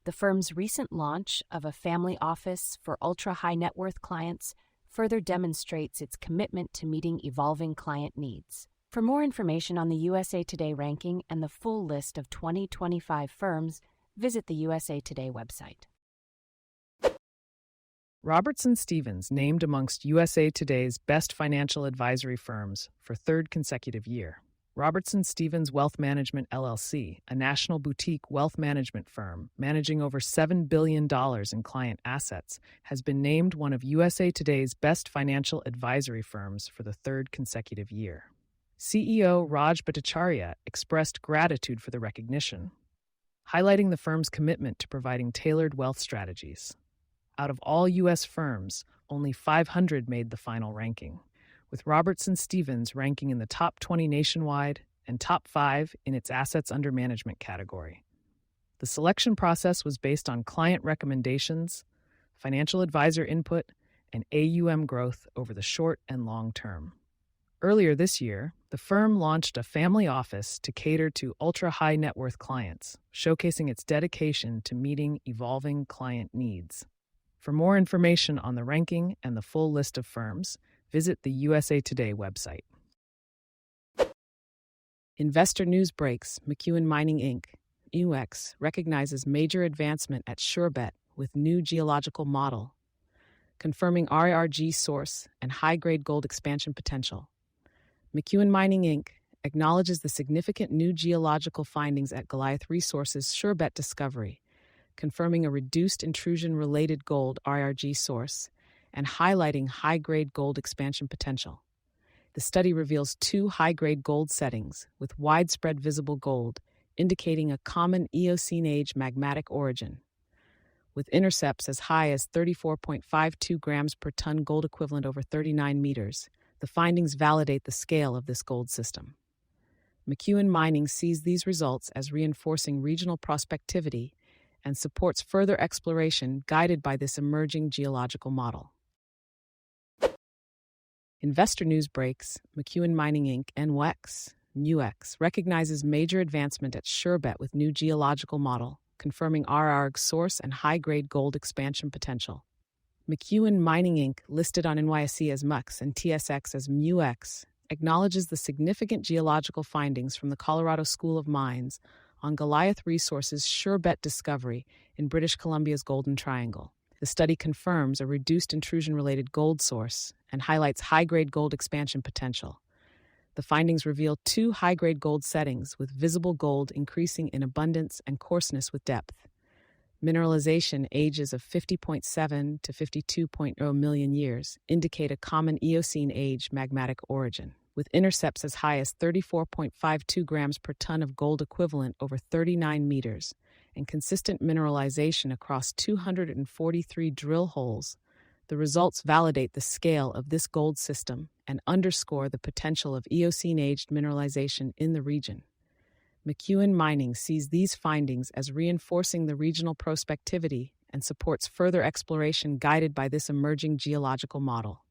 The firm's recent launch of a family office for ultra-high net worth clients further demonstrates its commitment to meeting evolving client needs. For more information on the USA Today ranking and the full list of 2025 firms, visit the USA Today website. Robertson Stephens named amongst USA Today's best financial advisory firms for third consecutive year. Robertson Stephens Wealth Management LLC, a national boutique wealth management firm managing over $7 billion in client assets, has been named one of USA Today's best financial advisory firms for the third consecutive year. CEO Raj Bhattacharya expressed gratitude for the recognition, highlighting the firm's commitment to providing tailored wealth strategies. Out of all U.S. firms, only 500 made the final ranking, with Robertson Stephens ranking in the top 20 nationwide and top 5 in its assets under management category. The selection process was based on client recommendations, financial advisor input, and AUM growth over the short and long term. Earlier this year, the firm launched a family office to cater to ultra-high net worth clients, showcasing its dedication to meeting evolving client needs. For more information on the ranking and the full list of firms, visit the USA Today website. Investor News Breaks McEwen Mining Inc. GEMXX recognizes major advancement at SureBet with new geological model, confirming RARG source and high-grade gold expansion potential. McEwen Mining Inc. acknowledges the significant new geological findings at Goliath Resources' Sherbet discovery, confirming a reduced intrusion-related gold RARG source and highlighting high-grade gold expansion potential. The study reveals 2 high-grade gold settings with widespread visible gold, indicating a common Eocene age magmatic origin. With intercepts as high as 34.52 grams per ton gold equivalent over 39 meters, the findings validate the scale of this gold system. McEwen Mining sees these results as reinforcing regional prospectivity and supports further exploration guided by this emerging geological model. Investor news breaks: McEwen Mining Inc. NWEX recognizes major advancement at Sherbet with new geological model, confirming RARG source and high-grade gold expansion potential. McEwen Mining Inc., listed on NYSE as MUX and TSX as MUX, acknowledges the significant geological findings from the Colorado School of Mines on Goliath Resources' Sherbet discovery in British Columbia's Golden Triangle. The study confirms a reduced intrusion-related gold source and highlights high-grade gold expansion potential. The findings reveal 2 high-grade gold settings with visible gold increasing in abundance and coarseness with depth. Mineralization ages of 50.7 to 52.0 million years indicate a common Eocene age magmatic origin, with intercepts as high as 34.52 grams per ton of gold equivalent over 39 meters, and consistent mineralization across 243 drill holes. The results validate the scale of this gold system and underscore the potential of Eocene-aged mineralization in the region. McEwen Mining sees these findings as reinforcing the regional prospectivity and supports further exploration guided by this emerging geological model.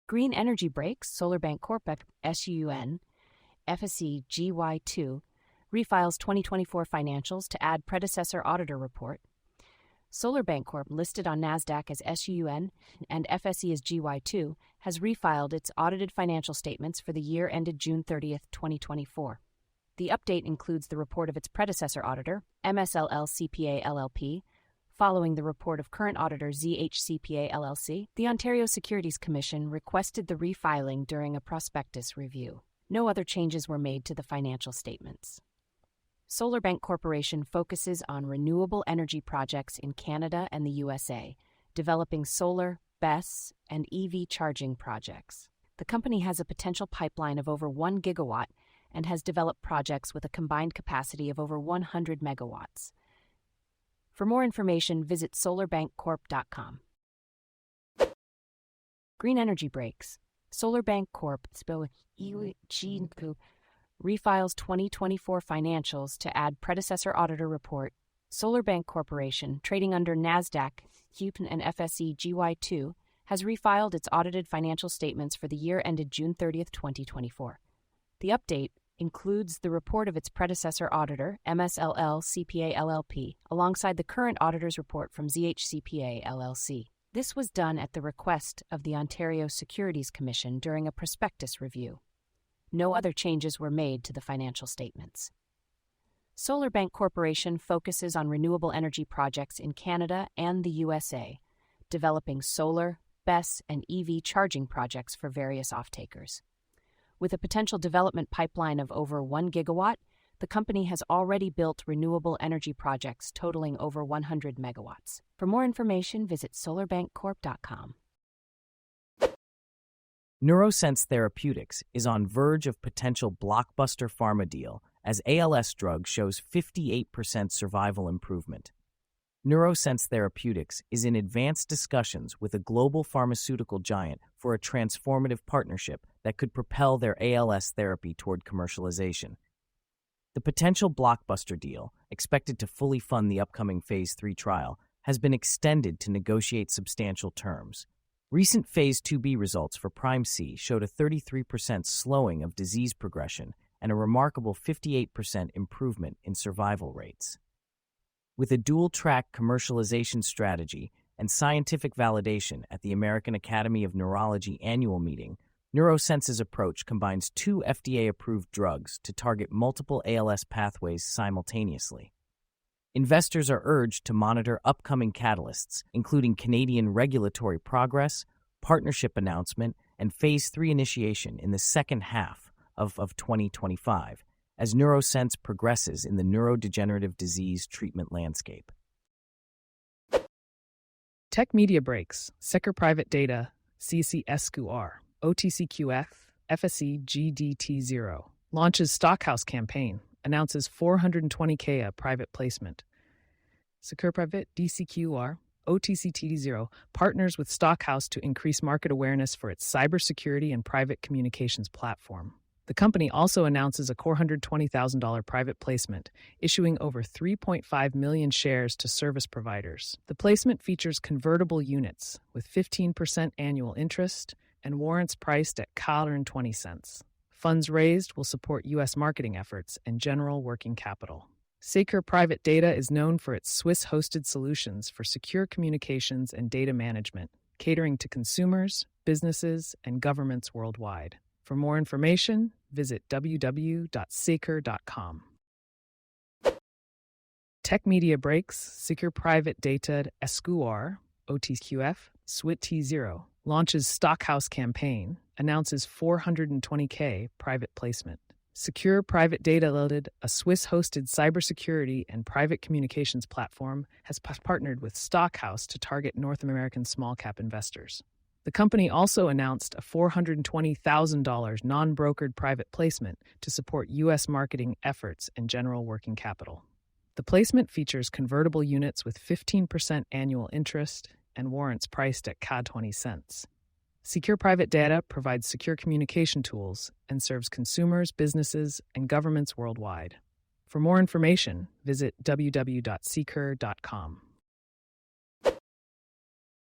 Green Energy Breaks, SolarBank Corp. SUN, FSE GY2, refiles 2024 financials to add predecessor auditor report. SolarBank Corp., listed on NASDAQ as SUN and FSE as GY2, has refiled its audited financial statements for the year ended June 30, 2024. The update includes the report of its predecessor auditor, MSLL CPA LLP, following the report of current auditor ZHCPA LLC. The Ontario Securities Commission requested the refiling during a prospectus review. No other changes were made to the financial statements. SolarBank Corporation focuses on renewable energy projects in Canada and the USA, developing solar, BESS, and EV charging projects. The company has a potential pipeline of over 1 gigawatt and has developed projects with a combined capacity of over 100 megawatts. For more information, visit solarbankcorp.com. Green Energy Breaks. SolarBank Corp. Refiles 2024 financials to add predecessor auditor report. SolarBank Corporation, trading under NASDAQ, QPN and FSE GY2, has refiled its audited financial statements for the year ended June 30, 2024. The update includes the report of its predecessor auditor, MSLL CPA LLP, alongside the current auditor's report from ZHCPA LLC. This was done at the request of the Ontario Securities Commission during a prospectus review. No other changes were made to the financial statements. SolarBank Corporation focuses on renewable energy projects in Canada and the USA, developing solar, BESS, and EV charging projects for various off-takers. With a potential development pipeline of over 1 gigawatt, the company has already built renewable energy projects totaling over 100 megawatts. For more information, visit solarbankcorp.com. Neurosense Therapeutics is on verge of potential blockbuster pharma deal as ALS drug shows 58% survival improvement. Neurosense Therapeutics is in advanced discussions with a global pharmaceutical giant for a transformative partnership that could propel their ALS therapy toward commercialization. The potential blockbuster deal, expected to fully fund the upcoming Phase 3 trial, has been extended to negotiate substantial terms. Recent Phase 2b results for Prime-C showed a 33% slowing of disease progression and a remarkable 58% improvement in survival rates. With a dual-track commercialization strategy and scientific validation at the American Academy of Neurology annual meeting, Neurosense's approach combines 2 FDA-approved drugs to target multiple ALS pathways simultaneously. Investors are urged to monitor upcoming catalysts, including Canadian regulatory progress, partnership announcement, and Phase 3 initiation in the second half of 2025, as NeuroSense progresses in the neurodegenerative disease treatment landscape. Tech media breaks, Secure Private Data, CCSQR, OTCQF, FSE GDT0, launches Stockhouse campaign, announces 420K private placement. Secure Private DCQR, OTCT0 partners with Stockhouse to increase market awareness for its cybersecurity and private communications platform. The company also announces a $420,000 private placement, issuing over 3.5 million shares to service providers. The placement features convertible units with 15% annual interest and warrants priced at $0.20. Funds raised will support U.S. marketing efforts and general working capital. Secure Private Data is known for its Swiss-hosted solutions for secure communications and data management, catering to consumers, businesses, and governments worldwide. For more information, visit www.secure.com. Tech media breaks, Secure Private Data SQR, OTQF, SWIT-T0, launches Stockhouse campaign, announces 420K private placement. Secure Private Data Limited, a Swiss-hosted cybersecurity and private communications platform, has partnered with Stockhouse to target North American small-cap investors. The company also announced a $420,000 non-brokered private placement to support U.S. marketing efforts and general working capital. The placement features convertible units with 15% annual interest and warrants priced at $0.20. Secure Private Data provides secure communication tools and serves consumers, businesses, and governments worldwide. For more information, visit www.secure.com.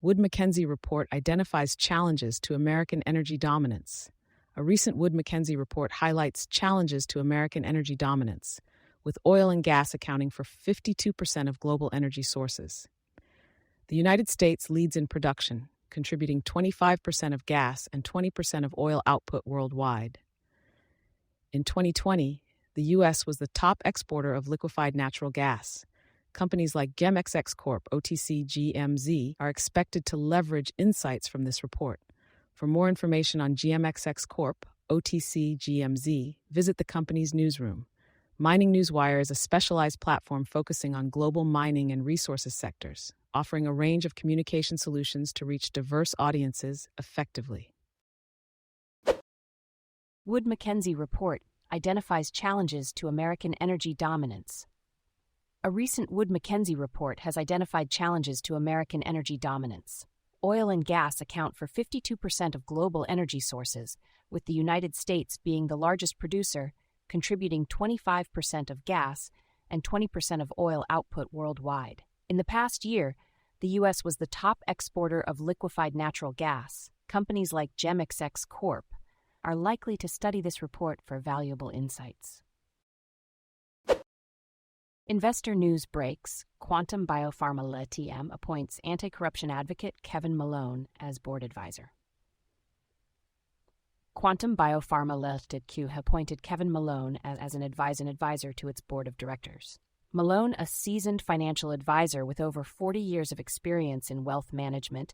Wood Mackenzie report identifies challenges to American energy dominance. A recent Wood Mackenzie report highlights challenges to American energy dominance, with oil and gas accounting for 52% of global energy sources. The United States leads in production, contributing 25% of gas and 20% of oil output worldwide. In 2020, the U.S. was the top exporter of liquefied natural gas. Companies like GEMXX Corp, OTC GMZ, are expected to leverage insights from this report. For more information on GEMXX Corp, OTC GMZ, visit the company's newsroom. Mining Newswire is a specialized platform focusing on global mining and resources sectors, offering a range of communication solutions to reach diverse audiences effectively. Wood Mackenzie report identifies challenges to American energy dominance. A recent Wood Mackenzie report has identified challenges to American energy dominance. Oil and gas account for 52% of global energy sources, with the United States being the largest producer, contributing 25% of gas and 20% of oil output worldwide. In the past year, the U.S. was the top exporter of liquefied natural gas. Companies like GEMXX Corp are likely to study this report for valuable insights. Investor news breaks. Quantum Biopharma LTM appoints anti-corruption advocate Kevin Malone as board advisor. Quantum Biopharma LTD appointed Kevin Malone as an advisor to its board of directors. Malone, a seasoned financial advisor with over 40 years of experience in wealth management,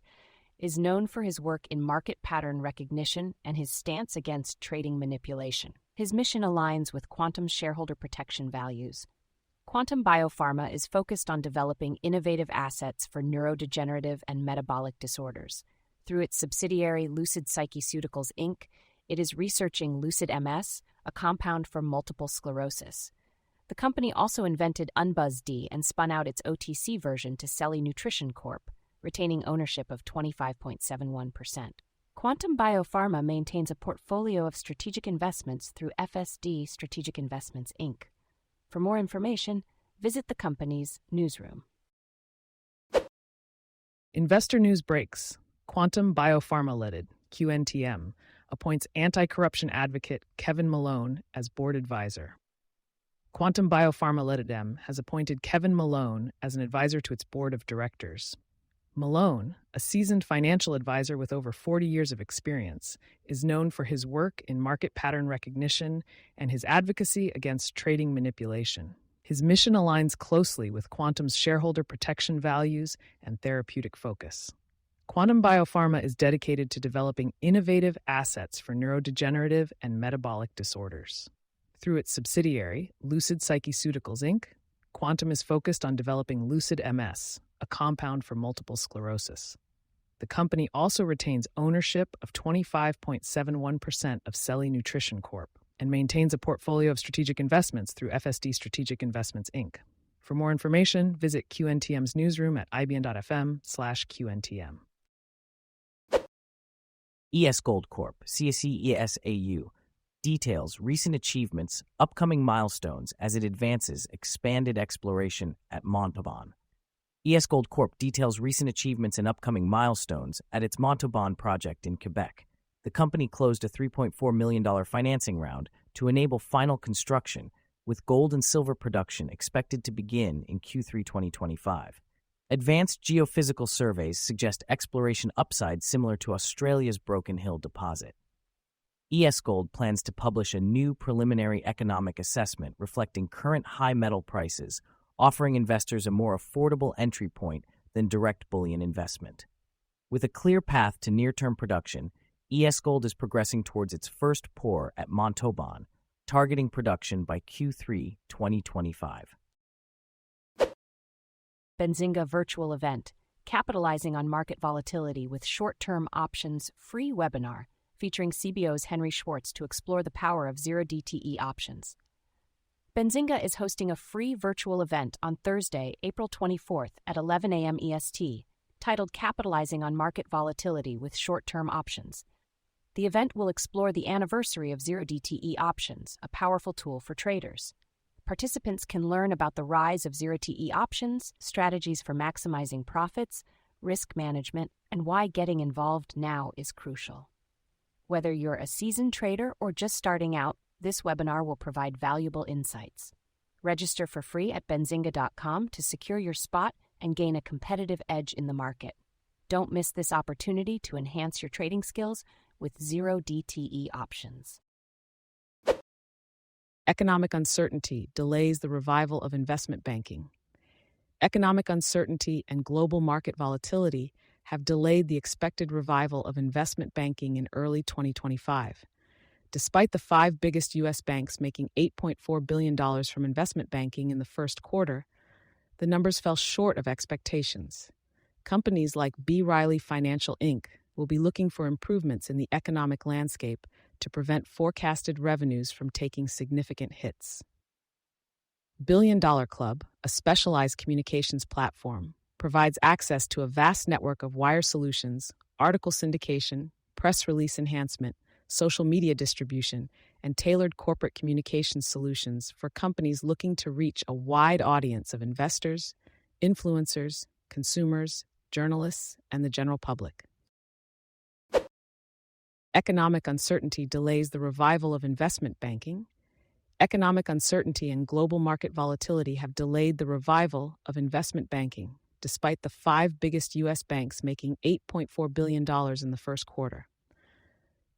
is known for his work in market pattern recognition and his stance against trading manipulation. His mission aligns with Quantum's shareholder protection values. Quantum Biopharma is focused on developing innovative assets for neurodegenerative and metabolic disorders. Through its subsidiary Lucid Psycheceuticals Inc., it is researching Lucid MS, a compound for multiple sclerosis. The company also invented UnBuzzD and spun out its OTC version to Celli Nutrition Corp., retaining ownership of 25.71%. Quantum Biopharma maintains a portfolio of strategic investments through FSD Strategic Investments Inc. For more information, visit the company's newsroom. Investor news breaks. Quantum Biopharma Limited, QNTM, appoints anti-corruption advocate Kevin Malone as board advisor. Quantum Biopharma Limited has appointed Kevin Malone as an advisor to its board of directors. Malone, a seasoned financial advisor with over 40 years of experience, is known for his work in market pattern recognition and his advocacy against trading manipulation. His mission aligns closely with Quantum's shareholder protection values and therapeutic focus. Quantum Biopharma is dedicated to developing innovative assets for neurodegenerative and metabolic disorders. Through its subsidiary, Lucid Psycheceuticals Inc., Quantum is focused on developing Lucid MS, a compound for multiple sclerosis. The company also retains ownership of 25.71% of Celli Nutrition Corp. And maintains a portfolio of strategic investments through FSD Strategic Investments, Inc. For more information, visit QNTM's newsroom at ibn.fm/QNTM. ES Gold Corp, CSE ESAU, details recent achievements, upcoming milestones as it advances expanded exploration at Montauban. ES Gold Corp details recent achievements and upcoming milestones at its Montauban project in Quebec. The company closed a $3.4 million financing round to enable final construction, with gold and silver production expected to begin in Q3 2025. Advanced geophysical surveys suggest exploration upside similar to Australia's Broken Hill deposit. ES Gold plans to publish a new preliminary economic assessment reflecting current high metal prices, offering investors a more affordable entry point than direct bullion investment. With a clear path to near-term production, ES Gold is progressing towards its first pour at Montauban, targeting production by Q3 2025. Benzinga virtual event, capitalizing on market volatility with short-term options free webinar featuring CBO's Henry Schwartz to explore the power of zero DTE options. Benzinga is hosting a free virtual event on Thursday, April 24th at 11 a.m. EST, titled Capitalizing on Market Volatility with Short-Term Options. The event will explore the anniversary of zero DTE options, a powerful tool for traders. Participants can learn about the rise of zero TE options, strategies for maximizing profits, risk management, and why getting involved now is crucial. Whether you're a seasoned trader or just starting out, this webinar will provide valuable insights. Register for free at benzinga.com to secure your spot and gain a competitive edge in the market. Don't miss this opportunity to enhance your trading skills with zero DTE options. Economic uncertainty delays the revival of investment banking. Economic uncertainty and global market volatility have delayed the expected revival of investment banking in early 2025. Despite the five biggest U.S. banks making $8.4 billion from investment banking in the first quarter, the numbers fell short of expectations. Companies like B. Riley Financial Inc. will be looking for improvements in the economic landscape to prevent forecasted revenues from taking significant hits. Billion Dollar Club, a specialized communications platform, provides access to a vast network of wire solutions, article syndication, press release enhancement, social media distribution, and tailored corporate communications solutions for companies looking to reach a wide audience of investors, influencers, consumers, journalists, and the general public. Economic uncertainty delays the revival of investment banking. Economic uncertainty and global market volatility have delayed the revival of investment banking, despite the five biggest U.S. banks making $8.4 billion in the first quarter.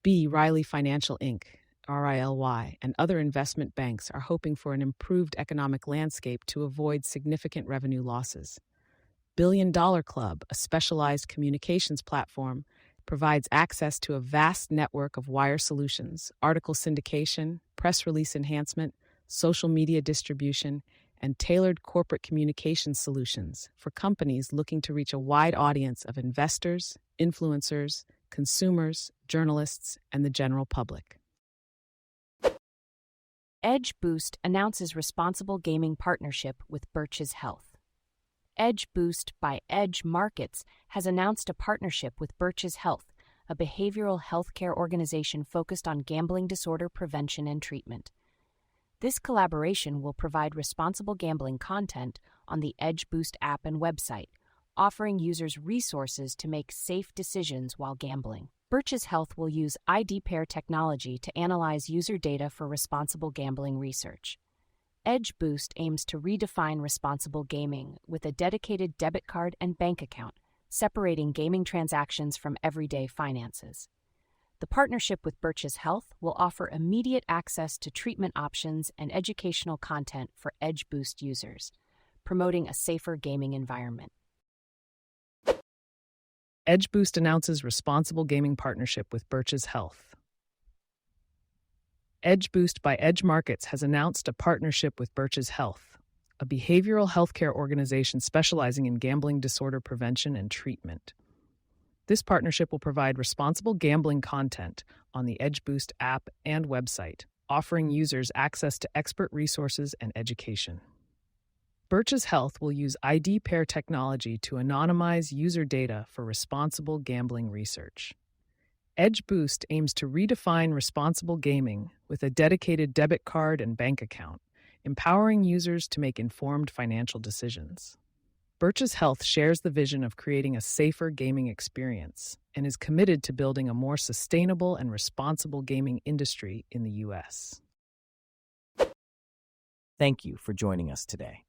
B. Riley Financial Inc., RILY, and other investment banks are hoping for an improved economic landscape to avoid significant revenue losses. Billion Dollar Club, a specialized communications platform, provides access to a vast network of wire solutions, article syndication, press release enhancement, social media distribution, and tailored corporate communications solutions for companies looking to reach a wide audience of investors, influencers, consumers, journalists, and the general public. Edge Boost announces responsible gaming partnership with Birch's Health. Edge Boost by Edge Markets has announced a partnership with Birch's Health, a behavioral healthcare organization focused on gambling disorder prevention and treatment. This collaboration will provide responsible gambling content on the Edge Boost app and website, offering users resources to make safe decisions while gambling. Birch's Health will use ID pair technology to analyze user data for responsible gambling research. Edge Boost aims to redefine responsible gaming with a dedicated debit card and bank account, separating gaming transactions from everyday finances. The partnership with Birch's Health will offer immediate access to treatment options and educational content for Edge Boost users, promoting a safer gaming environment. Edge Boost announces responsible gaming partnership with Birch's Health. Edge Boost by Edge Markets has announced a partnership with Birch's Health, a behavioral healthcare organization specializing in gambling disorder prevention and treatment. This partnership will provide responsible gambling content on the Edge Boost app and website, offering users access to expert resources and education. Birch's Health will use ID pair technology to anonymize user data for responsible gambling research. Edge Boost aims to redefine responsible gaming with a dedicated debit card and bank account, empowering users to make informed financial decisions. Birch's Health shares the vision of creating a safer gaming experience and is committed to building a more sustainable and responsible gaming industry in the U.S. Thank you for joining us today.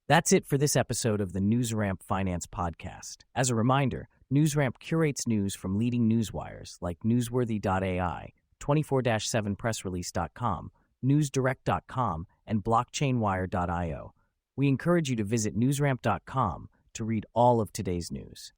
That's it for this episode of the NewsRamp Finance Podcast. As a reminder, NewsRamp curates news from leading newswires like Newsworthy.ai, 24/7pressrelease.com, NewsDirect.com, and BlockchainWire.io. We encourage you to visit newsramp.com to read all of today's news.